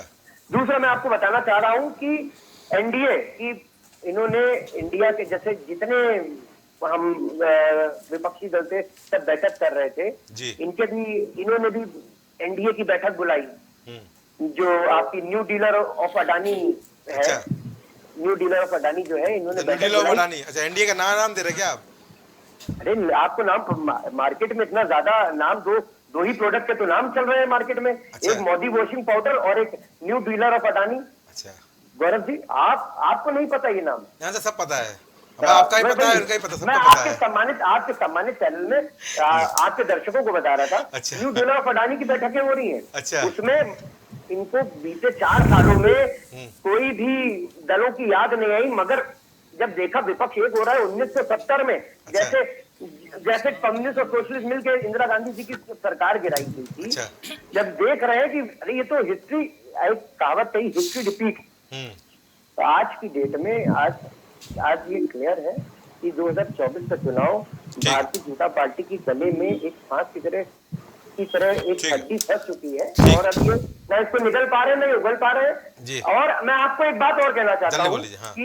दूसरा मैं आपको बताना चाह रहा हूँ कि एनडीए की इन्होंने इंडिया के जैसे जितने हम विपक्षी दल से सब बैठक कर रहे थे, इन्होंने भी एनडीए की बैठक बुलाई, जो आपकी न्यू डीलर ऑफ अडानी है। अच्छा। न्यू डीलर ऑफ अडानी जो है, इन्होंने अच्छा, एनडीए का नाम दे रहे क्या आप? अरे आपको नाम मार्केट में इतना ज्यादा नाम दो ही प्रोडक्ट के तो नाम चल रहे हैं मार्केट में। अच्छा। एक मोदी वॉशिंग पाउडर और एक न्यू डीलर ऑफ अडानी। अच्छा। गौरव जी, आपको नहीं पता ये नाम? यहाँ से सब पता है, आपका ही पता है, उनका ही पता, सबको मैं पता है। आपके सम्मानित चैनल में आपके दर्शकों को बता रहा था। अच्छा। न्यू डीलर ऑफ अडानी की बैठकें हो रही हैं। अच्छा। उसमें इनको बीते 4 सालों में कोई भी दलों की याद नहीं आई, मगर जब देखा विपक्ष एक हो रहा है 1970 में, जैसे कम्युनिस्ट और सोशलिस्ट मिलकर इंदिरा गांधी जी की सरकार गिराई गई थी। अच्छा। जब देख रहे हैं कि अरे ये तो हिस्ट्री, एक कहावत है हिस्ट्री रिपीट। तो आज की डेट में आज ये क्लियर है कि 2024 का चुनाव भारतीय जनता पार्टी की गले में एक फांस की तरह एक हड्डी फंस चुकी है और अब ये ना इसको निकल पा रहे नहीं उगल पा रहे। और मैं आपको एक बात और कहना चाहता हूँ कि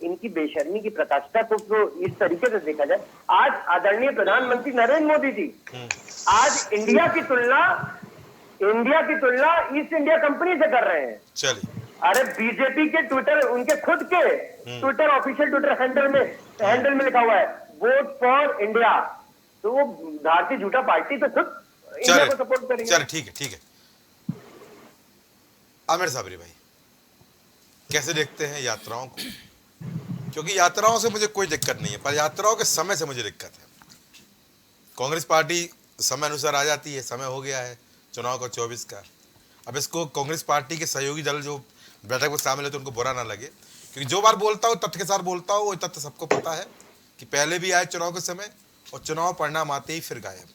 इनकी बेशर्मी की प्रकाशिता को तो इस तरीके से देखा जाए, आज आदरणीय प्रधानमंत्री नरेंद्र मोदी जी आज इंडिया की तुलना ईस्ट इंडिया कंपनी से कर रहे हैं। चलिए। अरे बीजेपी के ट्विटर, उनके खुद के ट्विटर ऑफिशियल ट्विटर हैंडल में लिखा हुआ है वोट फॉर इंडिया। तो वो भारतीय जनता पार्टी तो खुद इंडिया को सपोर्ट करेंगे। चलो ठीक है। आमिर साबरी भाई, कैसे देखते हैं यात्राओं को? क्योंकि यात्राओं से मुझे कोई दिक्कत नहीं है, पर यात्राओं के समय से मुझे दिक्कत है। कांग्रेस पार्टी समय अनुसार आ जाती है, समय हो गया है चुनाव का 24 का। अब इसको कांग्रेस पार्टी के सहयोगी दल जो बैठक में शामिल है तो उनको बुरा ना लगे, क्योंकि जो बार बोलता हूँ तथ्य के साथ बोलता हूँ। वो तथ्य सबको पता है कि पहले भी आए चुनाव के समय और चुनाव परिणाम आते ही फिर गायब।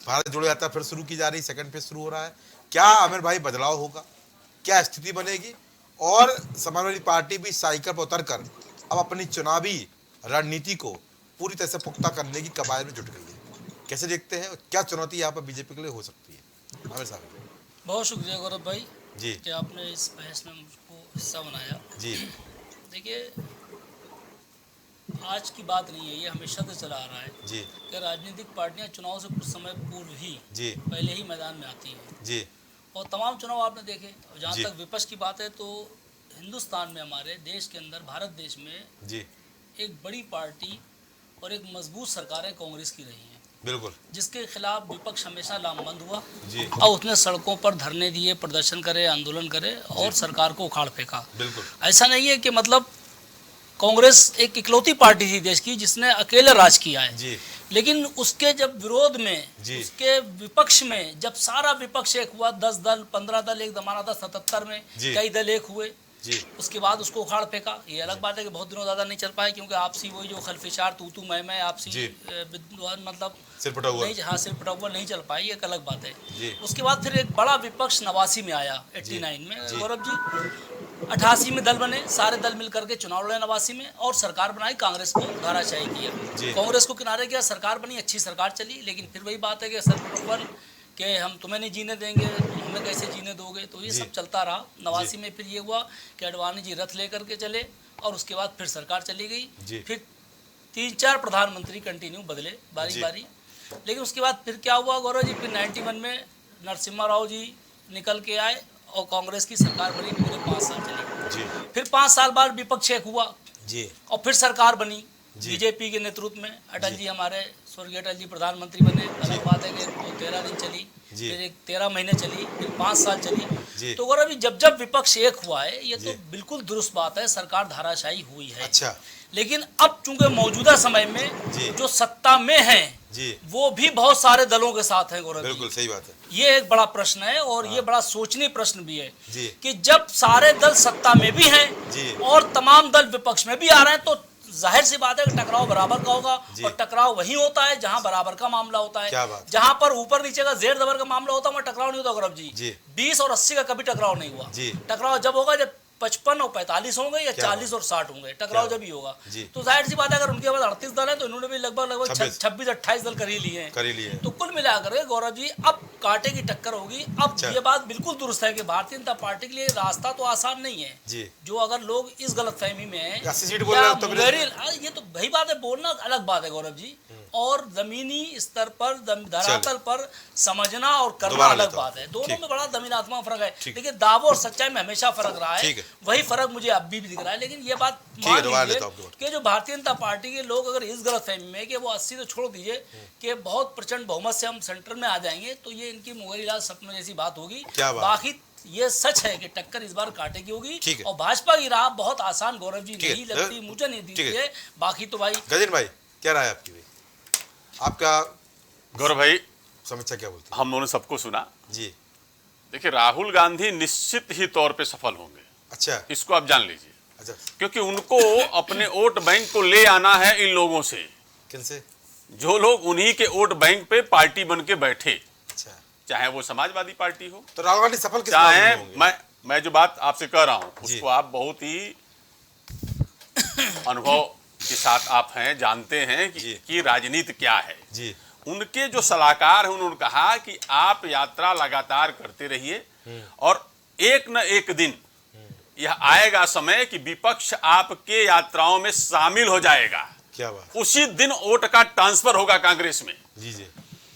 भारत जोड़ो यात्रा फिर शुरू की जा रही, सेकंड फेज शुरू हो रहा है। क्या आमिर भाई बदलाव होगा? क्या स्थिति बनेगी? और समाजवादी पार्टी भी साइकिल पर उतर कर अब अपनी चुनावी रणनीति को पूरी तरह से पुख्ता करने की कवायद में जुट गई है। कैसे देखते हैं, क्या चुनौती यहाँ पर बीजेपी के लिए हो सकती है? आमिर साहब। बहुत शुक्रिया गौरव भाई जी कि आपने इस बहस में मुझको हिस्सा बनाया। जी देखिए, आज की बात नहीं है, ये हमेशा से चला आ रहा है जी कि राजनीतिक पार्टियां चुनाव से कुछ समय पूर्व ही जी पहले ही मैदान में आती हैं जी। और तमाम चुनाव आपने देखे। और जहाँ जी। तक विपक्ष की बात है तो हिंदुस्तान में, हमारे देश के अंदर, भारत देश में जी एक बड़ी पार्टी और एक मजबूत सरकारें कांग्रेस की रही हैं, बिल्कुल, जिसके खिलाफ विपक्ष हमेशा लामबंद हुआ जी। और उसने सड़कों पर धरने दिए, प्रदर्शन करे, आंदोलन करे और सरकार को उखाड़ फेंका। बिल्कुल। ऐसा नहीं है कि मतलब कांग्रेस एक इकलौती पार्टी थी देश की जिसने अकेले राज किया है जी। लेकिन उसके जब विरोध में, जी। उसके विपक्ष में, जब सारा विपक्ष एक हुआ, 10 दल 15 दल एक जमाना था 77 में, कई दल एक हुए जी। उसके बाद उसको उखाड़ फेंका। ये अलग बात है कि बहुत दिनों ज़्यादा नहीं चल पाए क्योंकि आपसी वही जो खलफिशार तू मैं आपसी मतलब सिर पटा हुआ नहीं चल पाई, एक अलग बात है। उसके बाद फिर एक बड़ा विपक्ष 89 में आया, 89 में गौरव जी। 88 में दल बने, सारे दल मिलकर के चुनाव लड़े 89 में और सरकार बनाई, कांग्रेस को धाराशाही किया, कांग्रेस को किनारे किया, सरकार बनी, अच्छी सरकार चली। लेकिन फिर वही बात है कि सर प्रोटोकॉल कि हम तुम्हें नहीं जीने देंगे, हमें कैसे जीने दोगे, तो ये सब चलता रहा। 89 में फिर ये हुआ कि अडवाणी जी रथ लेकर के चले और उसके बाद फिर सरकार चली जी। गई। फिर 3-4 प्रधानमंत्री कंटिन्यू बदले बारी बारी, लेकिन उसके बाद फिर क्या हुआ गौरव जी, फिर 91 में नरसिम्हा राव जी निकल के आए और कांग्रेस की सरकार बनी, पूरे 5 साल चली। फिर 5 साल बाद विपक्ष एक हुआ जी और फिर सरकार बनी बीजेपी के नेतृत्व में। अटल जी हमारे स्वर्गीय अटल जी प्रधानमंत्री बने। अलग बात है कि वो 13 दिन चली, फिर एक 13 महीने चली, फिर 5 साल चली। तो गौरव जी जब जब विपक्ष एक हुआ है, ये तो बिल्कुल दुरुस्त बात है, सरकार धाराशायी हुई है। अच्छा। लेकिन अब चूंकि मौजूदा समय में जो सत्ता में है वो भी बहुत सारे दलों के साथ है गौरव। बिल्कुल सही बात है। ये एक बड़ा प्रश्न है और ये बड़ा सोचनीय प्रश्न भी है कि जब सारे दल सत्ता में भी हैं और तमाम दल विपक्ष में भी आ रहे हैं, तो जाहिर सी बात है कि टकराव बराबर का होगा। और टकराव वही होता है जहां बराबर का मामला होता है। जहां पर ऊपर नीचे का जेर जबर का मामला होता है वहां टकराव नहीं होता गौरव जी। 20 और 80 का कभी टकराव नहीं हुआ। टकराव जब होगा जब 55 और 45 होंगे या 40 और 60 होंगे, टकराव जब ही होगा। तो जाहिर सी बात है अगर उनके पास 38 दल है तो इन्होंने भी लगभग 26-28 दल कर ही लिए हैं। तो कुल मिलाकर गौरव जी अब कांटे की टक्कर होगी। अब ये बात बिल्कुल दुरुस्त है कि भारतीय जनता पार्टी के लिए रास्ता तो आसान नहीं है। जो अगर लोग इस गलतफहमी में है, ये तो वही बात है, बोलना अलग बात है गौरव जी, और जमीनी स्तर पर धरातल पर समझना और करना अलग बात है। दोनों में बड़ा जमीनात्मक फर्क है। लेकिन दावों और सच्चाई में हमेशा फर्क रहा है, वही फर्क मुझे अब भी दिख रहा है। लेकिन ये बात मान लीजिए कि जो भारतीय जनता पार्टी के लोग अगर इस गलतफहमी में कि वो 80 तो छोड़ दीजिए कि बहुत प्रचंड बहुमत से हम सेंटर में आ जाएंगे, तो ये इनकी मुगलराज सपनों जैसी बात होगी। बाकी ये सच है कि टक्कर इस बार कांटे की होगी और भाजपा की राह बहुत आसान गौरव जी नहीं लगती, मुझे नहीं दिखती है। बाकी तो भाई गजेंद्र भाई क्या राय आपकी? भाई आपका गौरव भाई समीक्षा क्या बोलते? हम दोनों सबको सुना जी। देखिए राहुल गांधी निश्चित ही तौर पे सफल होंगे। अच्छा, इसको आप जान लीजिए। अच्छा, क्योंकि उनको अपने वोट बैंक को ले आना है इन लोगों से। किनसे? जो लोग उन्हीं के वोट बैंक पे पार्टी बन के बैठे। अच्छा, चाहे वो समाजवादी पार्टी हो, तो राहुल गांधी सफल किस चाहे बात में होंगे? मैं जो बात आपसे कह रहा हूं उसको आप बहुत ही अनुभव के साथ आप हैं, जानते हैं कि राजनीति क्या है। जी। उनके जो सलाहकार हैं उन्होंने कहा कि आप यात्रा लगातार करते रहिए और एक न एक दिन यह आएगा समय कि विपक्ष आपके यात्राओं में शामिल हो जाएगा। क्या बात? उसी दिन वोट का ट्रांसफर होगा कांग्रेस में। जी जी,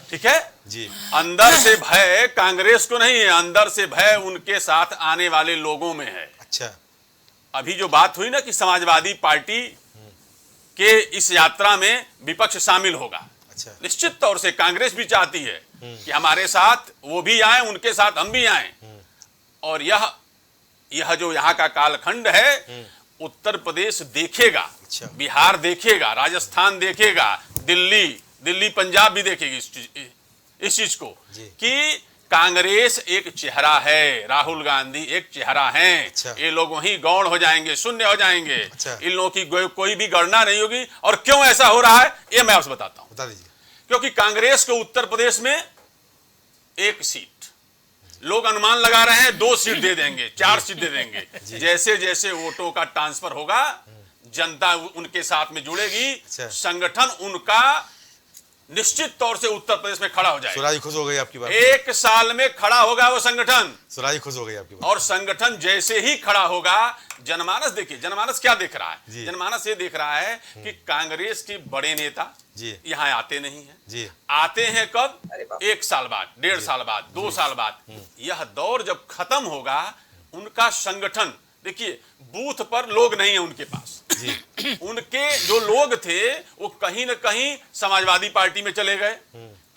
ठीक है जी। अंदर से भय कांग्रेस को नहीं है, अंदर से भय उनके साथ आने वाले लोगों में है। अच्छा। अभी जो बात हुई ना कि समाजवादी पार्टी के इस यात्रा में विपक्ष शामिल होगा। अच्छा। निश्चित तौर से कांग्रेस भी चाहती है कि हमारे साथ वो भी आए, उनके साथ हम भी आए। और यह जो यहाँ का कालखंड है, उत्तर प्रदेश देखेगा, अच्छा। बिहार देखेगा, राजस्थान देखेगा, दिल्ली पंजाब भी देखेगी इस चीज को कि कांग्रेस एक चेहरा है, राहुल गांधी एक चेहरा है। अच्छा। ये लोग वहीं गौण हो जाएंगे, शून्य हो जाएंगे। अच्छा। इन लोगों की कोई भी गणना नहीं होगी। और क्यों ऐसा हो रहा है ये मैं आपसे बताता हूं। बता दीजिए। क्योंकि कांग्रेस को उत्तर प्रदेश में 1 सीट, लोग अनुमान लगा रहे हैं 2 सीट दे देंगे, 4 सीट दे देंगे। जैसे जैसे वोटों का ट्रांसफर होगा, जनता उनके साथ में जुड़ेगी, संगठन उनका निश्चित तौर से उत्तर प्रदेश में खड़ा हो जाएगा। सुराजी खुश हो गई आपकी बात? 1 साल में खड़ा होगा वो संगठन। सुराजी खुश हो गई आपकी बात? और संगठन जैसे ही खड़ा होगा, जनमानस देखिए, जनमानस क्या देख रहा है? जनमानस ये देख रहा है कि कांग्रेस के बड़े नेता यहाँ आते नहीं है। जी। आते हैं कब? 1 साल बाद, 1.5 साल बाद, 2 साल बाद। यह दौर जब खत्म होगा, उनका संगठन देखिए, बूथ पर लोग नहीं है उनके पास। उनके जो लोग थे वो कहीं न कहीं समाजवादी पार्टी में चले गए,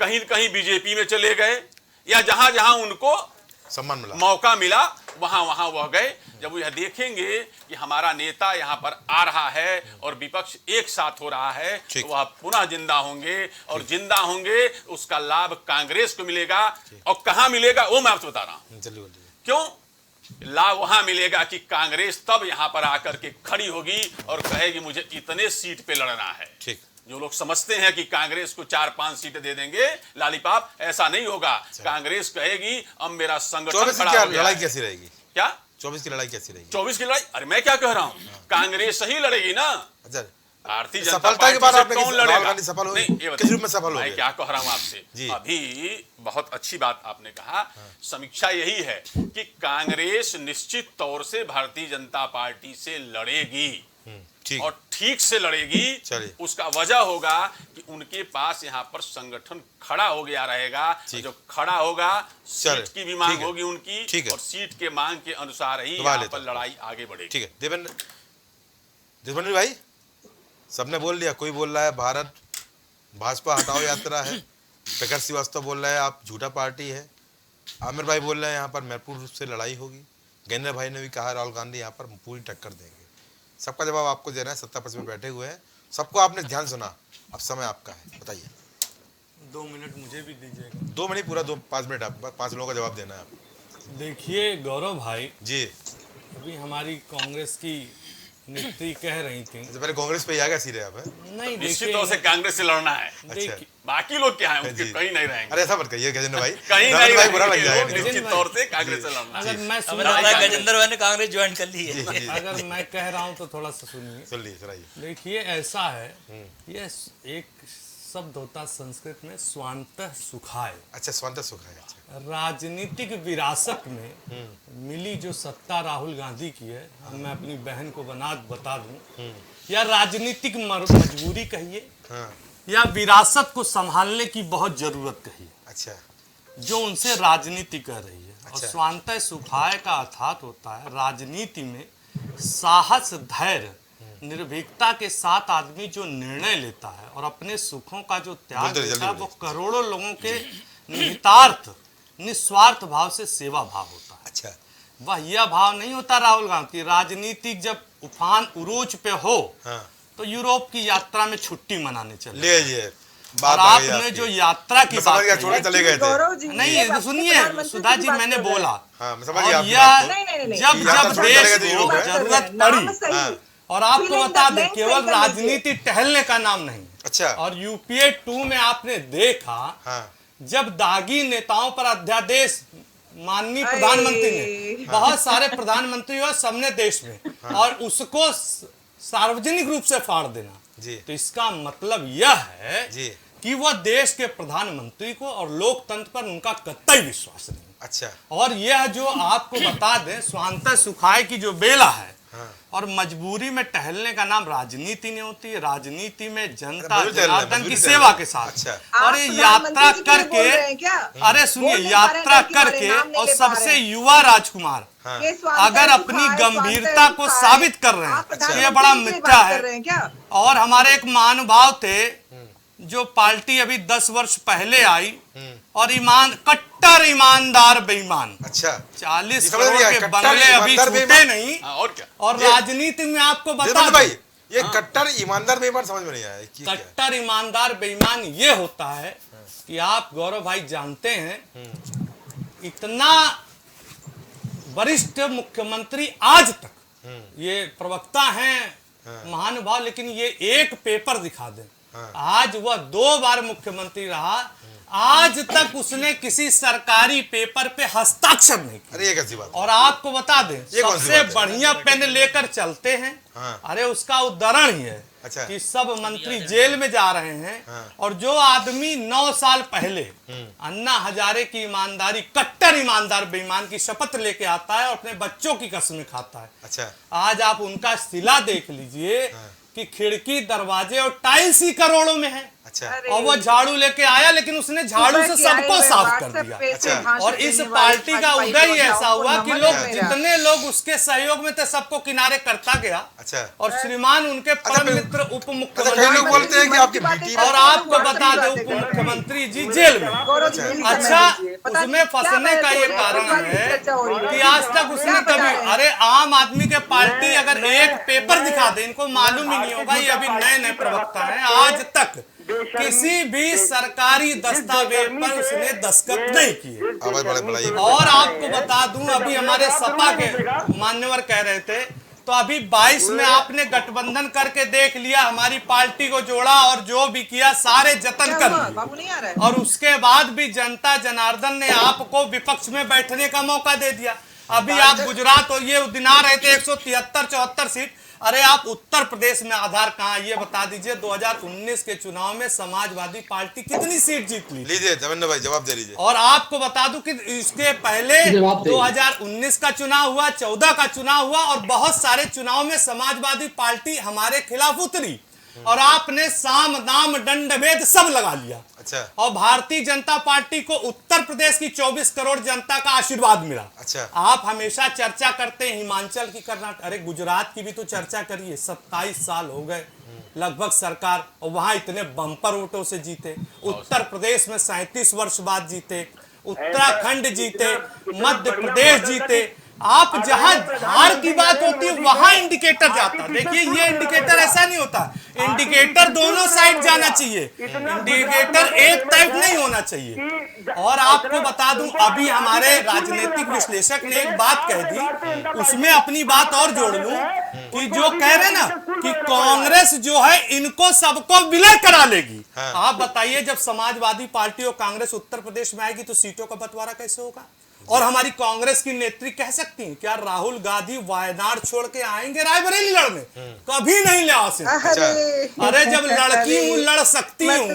कहीं न कहीं बीजेपी में चले गए, या जहां जहां उनको सम्मान मिला, मौका मिला, वहां वहां वह गए। जब वो यह देखेंगे कि हमारा नेता यहाँ पर आ रहा है और विपक्ष एक साथ हो रहा है, तो वह पुनः जिंदा होंगे। और जिंदा होंगे उसका लाभ कांग्रेस को मिलेगा। और कहां मिलेगा वो मैं आपसे बता रहा हूं। क्यों लाभ वहां मिलेगा कि कांग्रेस तब यहां पर आकर के खड़ी होगी और कहेगी मुझे इतने सीट पे लड़ना है। ठीक। जो लोग समझते हैं कि कांग्रेस को 4-5 सीटें दे देंगे लॉलीपॉप, ऐसा नहीं होगा। कांग्रेस कहेगी अब मेरा संगठन खड़ा हो गया। लड़ाई कैसी रहेगी? क्या 24 की लड़ाई कैसी रहेगी? 24 की लड़ाई? अरे मैं क्या कह रहा हूं, कांग्रेस ही लड़ेगी ना। अच्छा, भारतीय जनता सफलता के बाद आपने कौन लड़ेगा? सफल हो? नहीं, किस रूप में सफल हो? मैं क्या कह रहा हूं आपसे, अभी बहुत अच्छी बात आपने कहा। समीक्षा यही है कि कांग्रेस निश्चित तौर से भारतीय जनता पार्टी से लड़ेगी। ठीक। और ठीक से लड़ेगी। चलिए। उसका वजह होगा कि उनके पास यहाँ पर संगठन खड़ा हो गया रहेगा। जो खड़ा होगा, सीट की भी मांग होगी उनकी, और सीट के मांग के अनुसार ही यहाँ पर लड़ाई आगे बढ़ेगी। ठीक है देवेंद्र भाई, सबने बोल लिया। कोई बोल रहा है भारत भाजपा हटाओ यात्रा है, प्रखर श्रीवास्तव बोल रहा है आप झूठा पार्टी है, आमिर भाई बोल रहे हैं यहाँ पर महत्वपूर्ण रूप से लड़ाई होगी, गैंदर भाई ने भी कहा राहुल गांधी यहाँ पर पूरी टक्कर देंगे। सबका जवाब आपको देना है, सत्ता पक्ष में बैठे हुए हैं, सबको आपने ध्यान सुना, अब समय आपका है, बताइए। 2 मिनट मुझे भी दीजिएगा। 2 मिनट पूरा 5 मिनट आप 5 लोगों का जवाब देना है आपको। देखिए गौरव भाई जी, अभी हमारी कांग्रेस की नेत्री कह रही थी, पहले कांग्रेस पे ही आ गया सीधे आप? नहीं, निश्चित तौर से कांग्रेस से लड़ना है। अच्छा। बाकी लोग क्या हैं, उनके कहीं नहीं रहेंगे। अरे ऐसा मत कहिए गजेंद्र भाई, कहीं नहीं भाई बुरा लग रहेंगे, जाएगा। निश्चित तौर से कांग्रेस से लड़ना है। अगर मैं गजेंद्र भाई ने कांग्रेस ज्वाइन कर ली है। अगर मैं कह रहा हूँ तो थोड़ा सा सुनिए। देखिए ऐसा है, ये एक शब्द होता संस्कृत में स्वांतः सुखाय। अच्छा, स्वांतः सुखाय। राजनीतिक विरासत में मिली जो सत्ता राहुल गांधी की है, मैं अपनी बहन को बता दूं, या राजनीतिक मजबूरी कहिए, या विरासत को संभालने की बहुत जरूरत कहिए। अच्छा, जो उनसे राजनीति कर रही है। और स्वांतः सुखाय का अर्थात होता है राजनीति में साहस, धैर्य, निर्भीकता के साथ आदमी जो निर्णय लेता है और अपने सुखों का जो त्याग देता है, वो करोड़ों लोगों के निहितार्थ निस्वार्थ भाव से सेवा भाव होता है। अच्छा, वह यह भाव नहीं होता राहुल गांधी। राजनीतिक जब उफान उरोज पे हो तो यूरोप की यात्रा में छुट्टी मनाने चले। और आपने जो यात्रा की बात चले गए थे। नहीं, सुनिए सुधा जी, मैंने बोला, और यह जब देश को जरूरत पड़ी, और आपको बता दें केवल राजनीति टहलने का नाम नहीं। अच्छा। और यूपीए 2 में आपने देखा, जब दागी नेताओं पर अध्यादेश माननीय प्रधानमंत्री ने, बहुत सारे प्रधानमंत्री और सबने देश में, और उसको सार्वजनिक रूप से फाड़ देना, तो इसका मतलब यह है कि वह देश के प्रधानमंत्री को और लोकतंत्र पर उनका कतई विश्वास नहीं। अच्छा। और यह जो आपको बता दें, स्वांतः सुखाय की जो बेला है, और मजबूरी में टहलने का नाम राजनीति नहीं होती। राजनीति में जनता जनार्दन की सेवा के साथ, और ये यात्रा करके, अरे सुनिए, यात्रा करके, और सबसे युवा राजकुमार अगर अपनी गंभीरता को साबित कर रहे हैं तो ये बड़ा मिथ्या है। और हमारे एक महानुभाव थे जो पार्टी अभी 10 वर्ष पहले आई, और कट्टर ईमानदार बेईमान। अच्छा। 40 करोड़ के बंगले अभी छूटे नहीं। और क्या? और राजनीति में आपको बता भाई, ये कट्टर ईमानदार बेईमान समझ में नहीं आया। कट्टर ईमानदार बेईमान ये होता है कि आप गौरव भाई जानते हैं, इतना वरिष्ठ मुख्यमंत्री आज तक, ये प्रवक्ता हैं महानुभाव, लेकिन ये एक पेपर दिखा दें, आज वह 2 बार मुख्यमंत्री रहा, आज तक उसने किसी सरकारी पेपर पे हस्ताक्षर नहीं किया। अरे ये कैसी बात? और आपको बता दें, सबसे बढ़िया पेन लेकर चलते हैं। अरे उसका उदाहरण ही है। अच्छा। कि सब मंत्री जेल में जा रहे हैं, और जो आदमी 9 साल पहले अन्ना हजारे की ईमानदारी, कट्टर ईमानदार बेईमान की शपथ लेके आता है और अपने बच्चों की कसमें खाता है। अच्छा। आज आप उनका सिला देख लीजिए कि खिड़की, दरवाजे और टाइल्स ही करोड़ों में है। अच्छा। और वो झाड़ू लेके आया, लेकिन उसने झाड़ू से सबको साफ कर दिया। अच्छा। और इस पार्टी का उदय ही ऐसा हुआ कि लोग, जितने लोग उसके सहयोग में थे, सबको किनारे करता गया। अच्छा। और श्रीमान उनके परम मित्र उप मुख्यमंत्री, लोग बोलते हैं कि आपकी बेटी, और आपको बता दे उप मुख्यमंत्री जी जेल में। अच्छा, उसमें फंसने का ये कारण है कि आज तक उसने कभी, अरे आम आदमी के पार्टी अगर एक पेपर दिखा दे, इनको मालूम ही नहीं होगा, ये अभी नए नए प्रवक्ता है, आज तक किसी भी सरकारी दस्तावेज पर उसने दस्तखत नहीं किए। और आपको बता दूं, अभी हमारे सपा के मान्यवर कह रहे थे, तो अभी 22 में आपने गठबंधन करके देख लिया, हमारी पार्टी को जोड़ा, और जो भी किया सारे जतन कर, और उसके बाद भी जनता जनार्दन ने आपको विपक्ष में बैठने का मौका दे दिया। अभी आप गुजरात, और ये दिन आ रहे थे 173-74 सीट, अरे आप उत्तर प्रदेश में आधार कहाँ, ये बता दीजिए 2019 के चुनाव में समाजवादी पार्टी कितनी सीट जीत ली? लीजिए देवेंद्र भाई जवाब दे लीजिए। और आपको बता दूं कि इसके पहले 2019 का चुनाव हुआ, 14 का चुनाव हुआ और बहुत सारे चुनाव में समाजवादी पार्टी हमारे खिलाफ उतरी और आपने साम दाम दंड भेद सब लगा लिया। अच्छा। और भारतीय जनता पार्टी को उत्तर प्रदेश की 24 करोड़ जनता का आशीर्वाद मिला। अच्छा। आप हमेशा चर्चा करते हैं हिमाचल की, कर्नाटक, अरे गुजरात की भी तो चर्चा करिए। 27 साल हो गए लगभग सरकार और वहां इतने बम्पर वोटों से जीते। उत्तर प्रदेश में 37 वर्ष बाद जीते, उत्तराखंड जीते, मध्य प्रदेश जीते। आप जहां हार की बात होती है वहां इंडिकेटर जाता है। देखिए ये इंडिकेटर ऐसा नहीं होता, इंडिकेटर दोनों साइड जाना चाहिए, इंडिकेटर एक टाइप नहीं होना चाहिए। और आपको बता दूं अभी हमारे राजनीतिक विश्लेषक ने एक बात कह दी, उसमें अपनी बात और जोड़ लूं कि जो कह रहे ना कि कांग्रेस जो है इनको सबको विलय करा लेगी। आप बताइए जब समाजवादी पार्टी और कांग्रेस उत्तर प्रदेश में आएगी तो सीटों का बंटवारा कैसे होगा? और हमारी कांग्रेस की नेत्री कह सकती हैं क्या राहुल गांधी वायनाड छोड़ के आएंगे रायबरेली लड़ने? कभी नहीं ले आ सकते। अरे जब लड़की हूं लड़ सकती हूँ।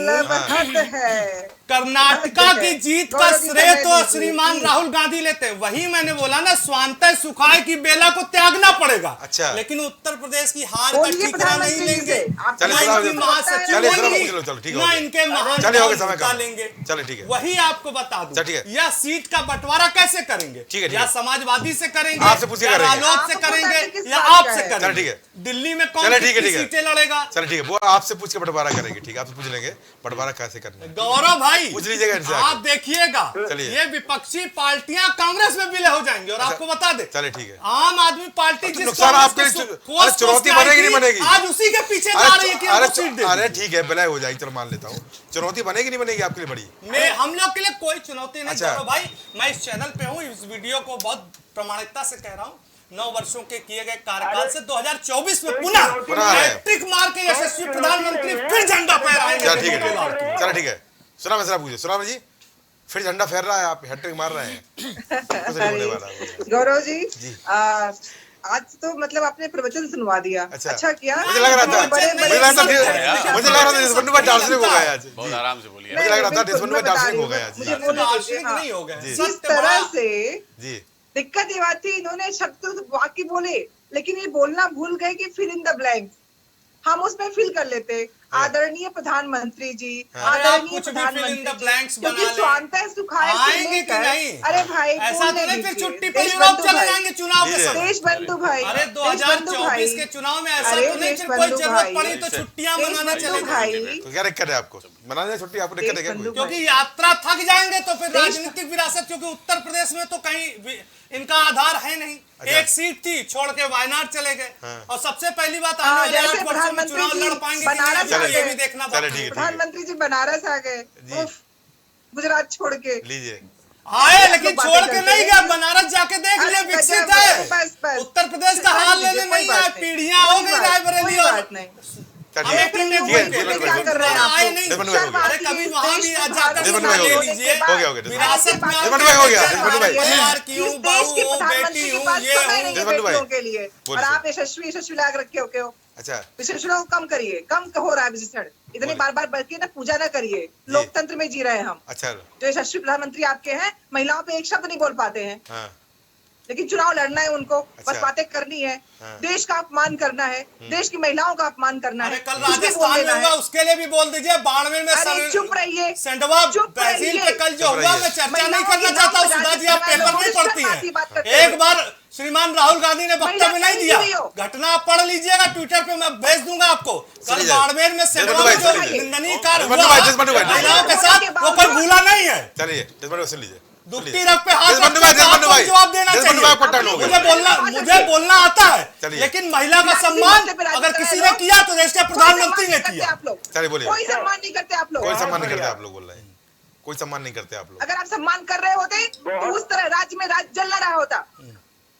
कर्नाटका की जीत का श्रेय तो श्रीमान राहुल गांधी लेते। वही मैंने बोला ना, स्वांतः सुखाय की बेला को त्यागना पड़ेगा। अच्छा। लेकिन उत्तर प्रदेश की हार का ठिकाना नहीं लेंगे, ना इनकी महासचिव ना इनके महान लेंगे। चलिए ठीक है, वही आपको बता दूं यह सीट का बंटवारा कैसे करेंगे? या समाजवादी से करेंगे, आपसे पूछ के करेंगे, रालोद से करेंगे या आपसे करेंगे? ठीक है, दिल्ली में कौन सी सीटें लड़ेगा? चलिए ठीक है, वो आपसे पूछ के बंटवारा करेंगे। ठीक है, आपसे पूछ लेंगे बंटवारा कैसे करना है। गौरव भाई पूछ लीजिएगा इनसे, आप देखिएगा ये विपक्षी पार्टियां कांग्रेस में विलय हो जाएंगी। और आपको बता दे, चलिए ठीक है, आम आदमी पार्टी जिस नुकसान आपके चुनौती बनेगी नहीं बनेगी, आज उसी के पीछे जा रही है कि हमको सीट दे। अरे ठीक है, विलय हो जाएगी, चलो मान लेता हूँ। चुनौती बनेगी नहीं बनेगी आपके लिए बड़ी? मैं हम लोग के लिए कोई चुनौती नहीं गौरव भाई। मैं इस चैनल पे हूँ, इस वीडियो को बहुत प्रामाणिकता से कह रहा हूँ। 9 वर्षों के किए गए कार्यकाल से 2024 में पुनः हैट्रिक मार के यशस्वी प्रधानमंत्री फिर झंडा फहराएंगे। ठीक है, चलो ठीक है, सुना मैं पूछे, सुना जी फिर झंडा फहर रहा है, आप हैट्रिक मार रहे हैं। गौरव जी आज तो मतलब आपने प्रवचन सुनवा दिया। अच्छा किया। मुझे लग रहा था देशबंधु भाई दार्शनिक हो गए आज। बहुत आराम से बोलिए। मुझे लग रहा था देशबंधु भाई दार्शनिक हो गए आज। मुझे नहीं हो गए जिस तरह से जी। दिक्कत ये बात थी, इन्होंने शब्द तो वाकई बोले लेकिन ये बोलना भूल गए कि फिल इन द ब्लैंक्स हम उसमें फिल कर लेते। आदरणीय प्रधानमंत्री जी, आदरणीय प्रधानमंत्री, क्योंकि स्वांतः सुखाय से लेकर, अरे भाई ऐसा तो नहीं फिर छुट्टी पर यूरोप चले जाएंगे चुनाव के समय। देशबंधु भाई, अरे 2024 के चुनाव में ऐसा तो नहीं फिर कोई जरूरत पड़ी तो छुट्टियां मनाना चलेगा। तो क्या दिक्कत है आपको मनाने छुट्टी? आपको दिक्कत है? क्योंकि यात्रा थक जाएंगे तो फिर राजनीतिक विरासत, क्योंकि उत्तर प्रदेश में तो कहीं इनका आधार है नहीं। एक सीट थी छोड़ के वायनाड चले गए। और सबसे पहली बात आने वाले 8 वर्षों में चुनाव लड़ पाएंगे ये भी देखना। प्रधानमंत्री जी बनारस आ गए, गुजरात छोड़ के लीजिए आए, लेकिन छोड़ के नहीं गया, बनारस जाके देख लिया, विकसित है। उत्तर प्रदेश का हाल लेने नहीं आए, पीढ़ियां हो गई रायबरेली और अरे कभी वहां भी जाकर ले लीजिए। विरासत में के लिए और आप यशस्वी लाग रखे हो। अच्छा, विशेषणों को कम करिए, कम हो रहा है विशेषण, इतने बार बार बढ़ के ना पूजा ना करिए। लोकतंत्र में जी रहे हैं हम। अच्छा, जो यशस्वी प्रधानमंत्री आपके हैं, महिलाओं पे एक शब्द नहीं बोल पाते हैं। लेकिन चुनाव लड़ना है उनको, बस बातें करनी है। देश का अपमान करना है, देश की महिलाओं का अपमान करना है। कल राजस्थान में हुआ, उसके लिए भी बोल दीजिए। बाड़मेर में चुप रहिए, सेंडवा तहसील पे कल जो हुआ, मैं चर्चा नहीं करना चाहता हूँ। सुधा जी आप पेपर नहीं पढ़ती हैं। एक बार श्रीमान राहुल गांधी ने वक्तव्य नहीं दिया, घटना आप पढ़ लीजिएगा, ट्विटर पे मैं भेज दूंगा आपको। कल बाड़मेर में सेंडवा में जो निंदनीय कार्य हुआ महिलाओं के साथ, वो कोई भूला नहीं है। चलिए सुन लीजिए, दुखती रख पे हाथ जवाब देना चाहिए। मुझे बोलना आता है, लेकिन महिला का सम्मान अगर किसी ने किया तो देश के प्रधानमंत्री ने किया। चलिए बोलिए। कोई सम्मान नहीं करते आप लोग, कोई सम्मान नहीं करते आप लोग, बोल रहे हैं कोई सम्मान नहीं करते आप लोग। अगर आप सम्मान कर रहे होते तो उस तरह राज्य में राज जल रहा होता।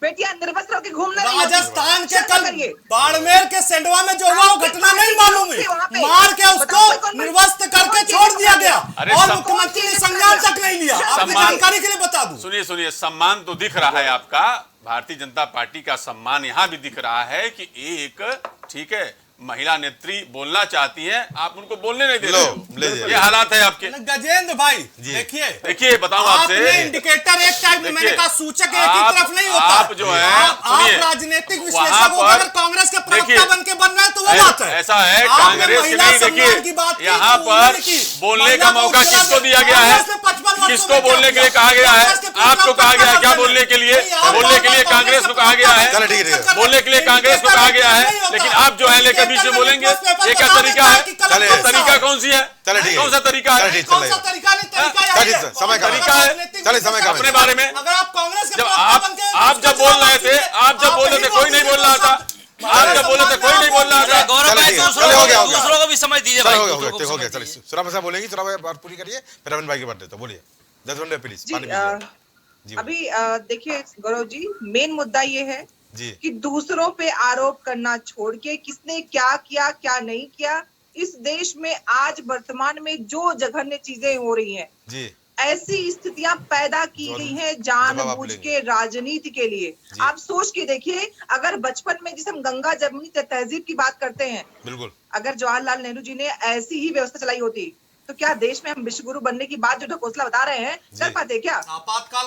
बेटियां निर्वस्त्र होकर घूमना नहीं। राजस्थान के कल बाड़मेर के सेंडवा में जो हुआ वो घटना नहीं मालूम है। मार के उसको निर्वस्त्र करके छोड़ दिया गया और मुख्यमंत्री ने संज्ञान तक नहीं लिया। आपकी जानकारी के लिए बता दूं। सुनिए, सम्मान तो दिख रहा है आपका, भारतीय जनता पार्टी का सम्मान यहाँ भी दिख रहा है कि एक ठीक है महिला नेत्री बोलना चाहती है, आप उनको बोलने नहीं दे रहे हो। ये हालात है आपके। गजेंद्र भाई देखिए बताऊं आपसे, इंडिकेटर एक टाइप में मैंने कहा सूचक एक ही तरफ नहीं होता। आप जो है आप राजनीतिक विश्लेषक हो, अगर कांग्रेस के प्रवक्ता बन के बन रहे हैं तो वो बात है। ऐसा है कांग्रेस की नहीं, देखिए यहाँ पर बोलने का मौका किसको दिया गया है, किसको बोलने के लिए कहा गया है, आपको कहा गया है क्या बोलने के लिए? बोलने के लिए कांग्रेस को कहा गया है, बोलने के लिए कांग्रेस को कहा गया है, लेकिन आप जो है लेकर बीच में बोलेंगे, ये क्या तरीका है? तरीका कौन सी है? कौन सा तरीका है? समय का तरीका है, चले समय का अपने बारे में। अगर आप कांग्रेस के आप जब बोल रहे थे, आप जब बोल रहे थे कोई नहीं बोल रहा था, आप जब बोले थे कोई नहीं बोल रहा था। दूसरों को भी समय दीजिए भाई। हो गया, चलिए सुरामा साहब बोलेंगे, सुरामा बात पूरी करिए, फिर रविंद्र भाई की बात देता हूं। बोलिए जसवंत प्लीज। अभी देखिए गौरव जी, मेन मुद्दा ये है कि दूसरों पे आरोप करना छोड़ के किसने क्या किया क्या नहीं किया, इस देश में आज वर्तमान में जो जघन्य चीजें हो रही हैं जी, ऐसी स्थितियां पैदा की गई हैं जानबूझ के राजनीति के लिए। आप सोच के देखिए, अगर बचपन में जिसे हम गंगा जमुनी तहजीब की बात करते हैं, बिल्कुल, अगर जवाहरलाल नेहरू जी ने ऐसी ही व्यवस्था चलाई होती तो क्या देश में हम विश्वगुरु बनने की बात जो ढकोसला बता रहे हैं कर पाते क्या?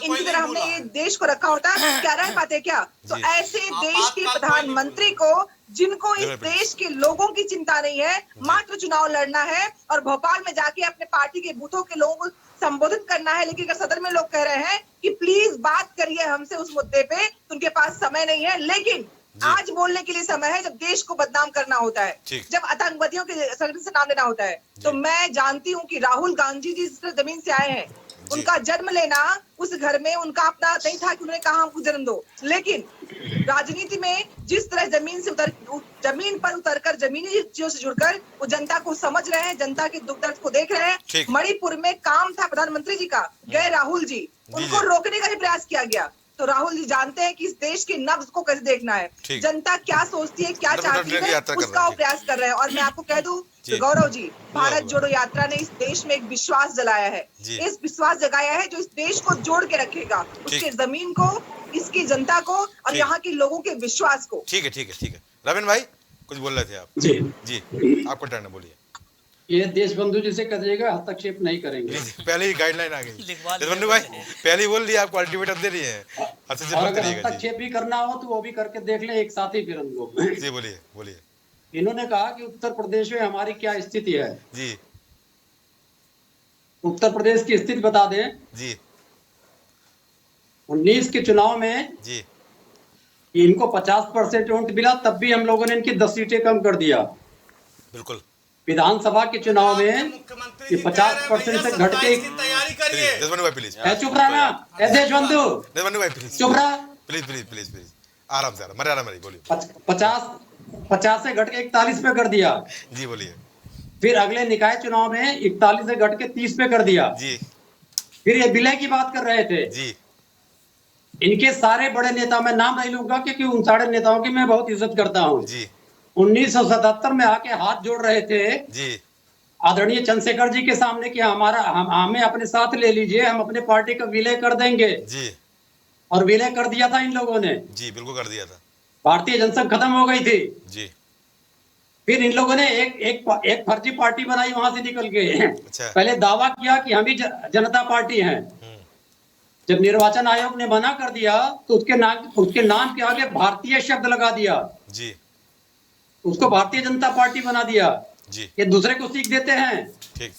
इनकी तरह हमने ये देश को रखा होता क्या रह पाते क्या? तो ऐसे देश के प्रधानमंत्री को, जिनको इस देश के लोगों की चिंता नहीं है, मात्र चुनाव लड़ना है और भोपाल में जाके अपने पार्टी के बूथों के लोगों को संबोधित करना है, लेकिन अगर सदन में लोग कह रहे हैं कि प्लीज बात करिए हमसे उस मुद्दे पे, तो उनके पास समय नहीं है। लेकिन आज बोलने के लिए समय है जब देश को बदनाम करना होता है, जब आतंकवादियों के संगठन से नाम लेना होता है। तो मैं जानती हूँ कि राहुल गांधी जी जिस जमीन से आए हैं, उनका जन्म लेना उस घर में उनका अपना नहीं था कि उन्होंने कहा हमको जन्म दो, लेकिन राजनीति में जिस तरह जमीन पर उतरकर जमीनी चीजों से जुड़कर वो जनता को समझ रहे हैं, जनता के दुख दर्द को देख रहे हैं। मणिपुर में काम था प्रधानमंत्री जी का, गए राहुल जी, उनको रोकने का भी प्रयास किया गया। तो राहुल जी जानते हैं कि इस देश के नब्ज को कैसे देखना है, जनता क्या सोचती है क्या चाहती है, उसका वो प्रयास कर रहे हैं। और मैं आपको कह दूं गौरव जी, भारत जोड़ो यात्रा ने इस देश में एक विश्वास जलाया है, इस विश्वास जगाया है जो इस देश को जोड़ के रखेगा, उसके जमीन को, इसकी जनता को और यहाँ के लोगों के विश्वास को। ठीक है। रविंद्र भाई कुछ बोल रहे थे आप? जी आपको टर्न है, बोलिए। ये देशबंधु जी से कहिएगा हस्तक्षेप नहीं करेंगे। पहले ही गाइडलाइन आ गई देशबंधु भाई, पहले ही बोल दिया, आपको अल्टीमेटम दे रही है, हस्तक्षेप भी करना हो तो वो भी करके देख ले एक साथ ही फिर हम लोग। जी बोलिए। इन्होंने कहा कि उत्तर प्रदेश में हमारी क्या स्थिति है। जी उत्तर प्रदेश की स्थिति बता दें जी। 19 के चुनाव में जी इनको 50% वोट मिला, तब भी हम लोगों ने इनकी 10 सीटें कम कर दिया। बिल्कुल। विधानसभा के चुनाव में 50% से घट के तैयारी करिए। देशबंधु भाई प्लीज, चुप रहा ना, देशबंधु भाई प्लीज चुप रहा, प्लीज आराम से मर्यादा में बोलिए। 50 से घट के 41 पे कर दिया। जी बोलिए। फिर अगले निकाय चुनाव में 41 से घट के 30 पे कर दिया। जी। फिर ये विलय की बात कर रहे थे। जी। इनके सारे बड़े नेता, मैं नाम नहीं लूंगा क्योंकि उन सारे नेताओं की मैं बहुत इज्जत करता हूँ। जी। 1977 में आके हाथ जोड़ रहे थे जी आदरणीय चंद्रशेखर जी के सामने कि हमें अपने साथ ले लीजिए, हम अपने पार्टी का विलय कर देंगे। जी। और विलय कर दिया था इन लोगों ने। जी बिल्कुल कर दिया था। भारतीय जनसंघ खत्म हो गई थी। जी। फिर इन लोगों ने एक फर्जी पार्टी बनाई वहां से निकल के। अच्छा। पहले दावा किया कि हम ही जनता पार्टी हैं। जब निर्वाचन आयोग ने मना कर दिया तो उसके नाम के आगे भारतीय शब्द लगा दिया। जी। उसको भारतीय जनता पार्टी बना दिया। जी। ये दूसरे को सीख देते हैं। ठीक।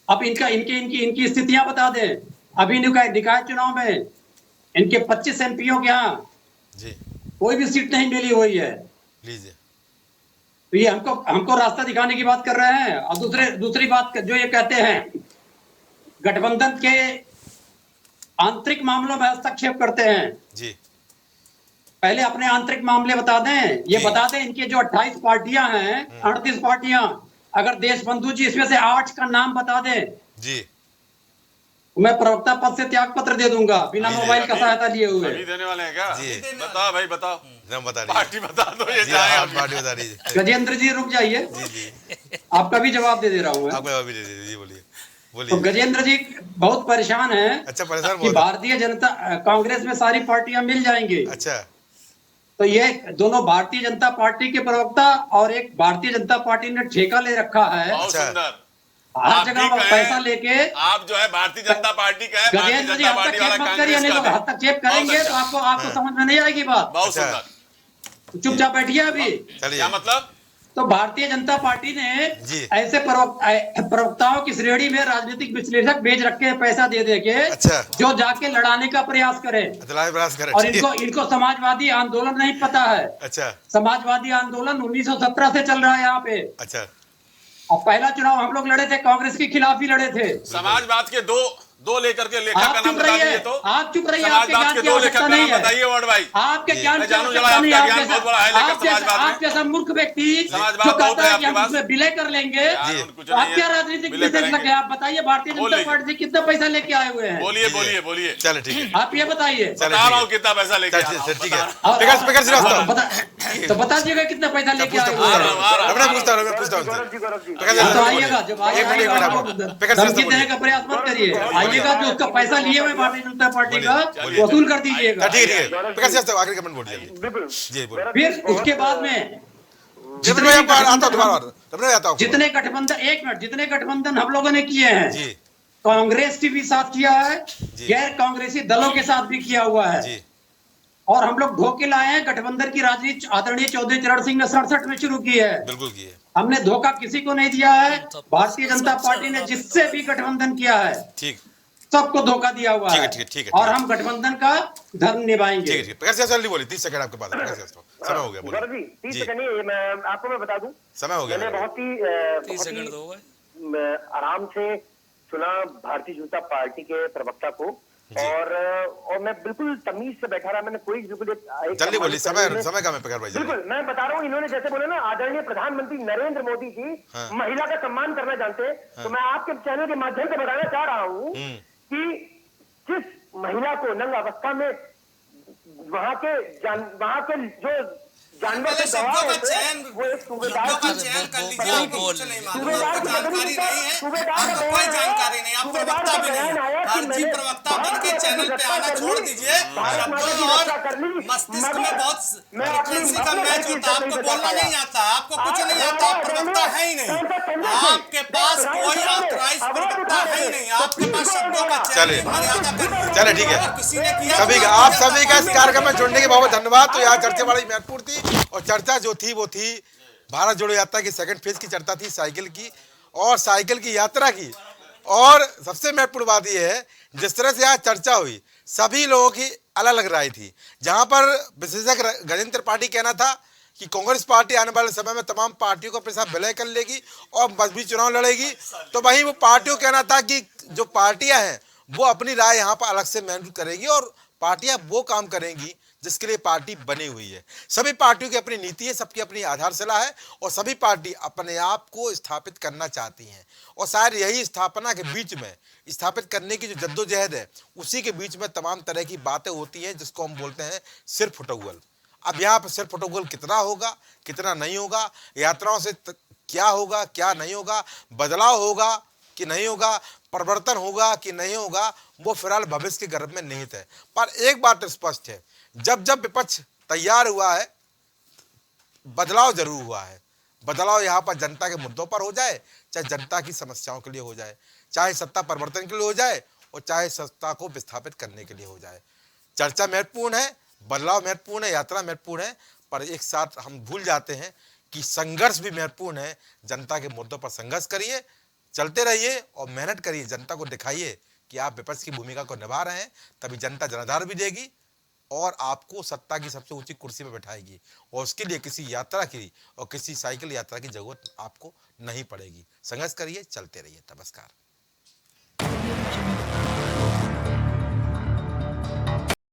अब इनकी स्थितियां बता दें। अभी निकाय चुनाव में इनके 25 एमपीओ के यहाँ जी कोई भी सीट नहीं मिली हुई है। लीजिए। तो ये हमको रास्ता दिखाने की बात कर रहे हैं। और दूसरी बात जो ये कहते हैं गठबंधन के आंतरिक मामलों में हस्तक्षेप करते हैं। जी। पहले अपने आंतरिक मामले बता दें। ये बता दें इनके जो 28 पार्टियां हैं, 38 पार्टियां, अगर देशबंधु जी इसमें से 8 का नाम बता दें जी, मैं प्रवक्ता पद से त्याग पत्र दे दूंगा बिना मोबाइल का सहायता लिए हुए। अभी देने वाले हैं क्या? जी बताओ भाई बताओ। पार्टी बता दो। ये पार्टी बता दीजिए। गजेंद्र जी रुक जाइए, आपका भी जवाब दे दे रहा हूँ। आपका जवाब भी दे दीजिए। बोलिए तो गजेंद्र जी बहुत परेशान है। अच्छा, परेशान कि भारतीय जनता कांग्रेस में सारी पार्टियां मिल जाएंगी। अच्छा, तो ये दोनों भारतीय जनता पार्टी के प्रवक्ता और एक भारतीय जनता पार्टी ने ठेका ले रखा है। बहुत सुंदर। हर जगह पैसा लेके आप जो है भारतीय जनता पार्टी का है, भारतीय गजेंद्र जी जनता पार्टी वाला कांग्रेस का है। हस्तक्षेप करेंगे तो आपको समझ में नहीं आएगी बात। बहुत सुंदर। चुपचाप बैठिए अभी। क्या मतलब? तो भारतीय जनता पार्टी ने ऐसे प्रवक्ताओं की श्रेणी में राजनीतिक विश्लेषक भेज रखे हैं पैसा दे दे के। अच्छा, जो जाके लड़ाने का प्रयास करे। और इनको समाजवादी आंदोलन नहीं पता है। अच्छा, समाजवादी आंदोलन 1917 से चल रहा है यहाँ पे। अच्छा, और पहला चुनाव हम लोग लड़े थे, कांग्रेस के खिलाफ ही लड़े थे। समाजवाद के दो लेकर के लेखक का नाम बता दीजिए तो। आप चुप रहिए, समाजवाद के दो लेखक का नाम बताइए वर्ड भाई। आपके ज्ञान जानू जला, आपका ज्ञान बहुत बड़ा है लेकर समाजवाद में। आप जैसा मूर्ख व्यक्ति समाजवाद जो बहुत कहता है है कि आपके हम पास। उसमें विलय कर लेंगे, आप क्या राजनीतिक विश्लेषक है? आप बताइए भारतीय जनता पार्टी से कितना पैसा लेके आए हुए हैं? बोलिए बोलिए बोलिए। चलो ठीक है, आप ये बताइए। बता रहा हूँ कितना पैसा लेके आए। ठीक है, तो बता दीजिएगा कितना पैसा लेके आए हुए हैं। तो आइएगा, जब आइएगा धमकी देने का प्रयास मत करिए। आइएगा, जो उसका पैसा लिए हुए भारतीय जनता पार्टी का वसूल कर दीजिएगा। ठीक है, आखिरी कमेंट बोलिए जी। फिर उसके बाद में जितने गठबंधन, एक मिनट, जितने गठबंधन हम लोगों ने किए हैं, कांग्रेस के भी साथ किया है, गैर कांग्रेसी दलों के साथ भी किया हुआ है। और हम लोग धोखे लाए हैं। गठबंधन की राजनीति आदरणीय चौधरी चरण सिंह ने 67 में शुरू की है। बिल्कुल की है। हमने धोखा किसी को नहीं दिया है। भारतीय जनता पार्टी ने जिससे भी गठबंधन किया है, ठीक, सबको धोखा दिया हुआ है। ठीक है। और हम गठबंधन का धर्म निभाएंगे। ठीक है, प्रकाश यादव जल्दी बोलिए, 30 सेकंड आपके पास। प्रकाश यादव, समय हो गया, गौरव जी 30 सेकंड नहीं, मैं आपको बता दूं, समय हो गया। मैंने बहुत ही आराम से चुना भारतीय जनता पार्टी के प्रवक्ता को। और मैं बिल्कुल तमीज से बैठा रहा, मैंने कोई बिल्कुल जल्दी बोलिए, समय कम है प्रकाश भाई। बिल्कुल मैं बता रहा हूँ, इन्होंने जैसे बोले ना आदरणीय प्रधानमंत्री नरेंद्र मोदी जी महिला का सम्मान करना जानते हैं। तो मैं आपके चैनल के माध्यम से बताना चाह रहा हूँ कि जिस महिला को नंग अवस्था में वहां के जो जानवर से गवाह होते हैं, वो एक सूबेदार की जानकारी नहीं है, आपको कोई जानकारी नहीं। आप प्रवक्ता भी नहीं है, फर्जी प्रवक्ता बन के चैनल पे आना छोड़ दीजिए। शब्दों और मस्तिष्क में बहुत फ्रीक्वेंसी का मैच होता है। आपको बोलना नहीं आता, आपको कुछ नहीं आता, आप प्रवक्ता है ही नहीं। आपके पास कोई ऑथराइज प्रवक्ता है ही नहीं। आपके पास शब्दों का चयन, मर्यादा करनी। चले ठीक है, किसी ने किया, सभी का, आप सभी का इस कार्यक्रम में जुड़ने के बहुत धन्यवाद। तो यहाँ चर्चा बड़ी महत्वपूर्ण थी, और चर्चा जो थी वो थी भारत जोड़ो यात्रा की सेकंड फेज की चर्चा थी, साइकिल की, और साइकिल की यात्रा की। और सबसे महत्वपूर्ण बात यह है, जिस तरह से यहाँ चर्चा हुई, सभी लोगों की अलग अलग राय थी। जहां पर विशेषज्ञ गजेंद्र त्रिपाठी कहना था कि कांग्रेस पार्टी आने वाले समय में तमाम पार्टियों को अपने साथ विलय कर लेगी और मजबूत चुनाव लड़ेगी, तो वहीं वो पार्टियों कहना था कि जो पार्टियां हैं वो अपनी राय यहाँ पर अलग से महसूस करेगी और पार्टियां वो काम करेंगी जिसके लिए पार्टी बनी हुई है। सभी पार्टियों की अपनी नीति है, सबकी अपनी आधारशिला है, और सभी पार्टी अपने आप को स्थापित करना चाहती हैं। और शायद यही स्थापना के बीच में, स्थापित करने की जो जद्दोजहद है, उसी के बीच में तमाम तरह की बातें होती हैं, जिसको हम बोलते हैं सिर फुटौल। अब यहाँ पर सिर फुटौल कितना होगा, कितना नहीं होगा, यात्राओं से क्या होगा, क्या नहीं होगा, बदलाव होगा कि नहीं होगा, परिवर्तन होगा कि नहीं होगा, वो फिलहाल भविष्य के गर्भ में निहित है। पर एक बात स्पष्ट है, जब जब विपक्ष तैयार हुआ है, बदलाव जरूर हुआ है। बदलाव यहाँ पर जनता के मुद्दों पर हो जाए, चाहे जनता की समस्याओं के लिए हो जाए, चाहे सत्ता परिवर्तन के लिए हो जाए, और चाहे सत्ता को विस्थापित करने के लिए हो जाए। चर्चा महत्वपूर्ण है, बदलाव महत्वपूर्ण है, यात्रा महत्वपूर्ण है, पर एक साथ हम भूल जाते हैं कि संघर्ष भी महत्वपूर्ण है। जनता के मुद्दों पर संघर्ष करिए, चलते रहिए और मेहनत करिए, जनता को दिखाइए कि आप विपक्ष की भूमिका को निभा रहे हैं, तभी जनता जनाधार भी देगी और आपको सत्ता की सबसे ऊंची कुर्सी पर बैठाएगी। और उसके लिए किसी यात्रा की और किसी साइकिल यात्रा की जरूरत आपको नहीं पड़ेगी। संघर्ष करिए, चलते रहिए। नमस्कार।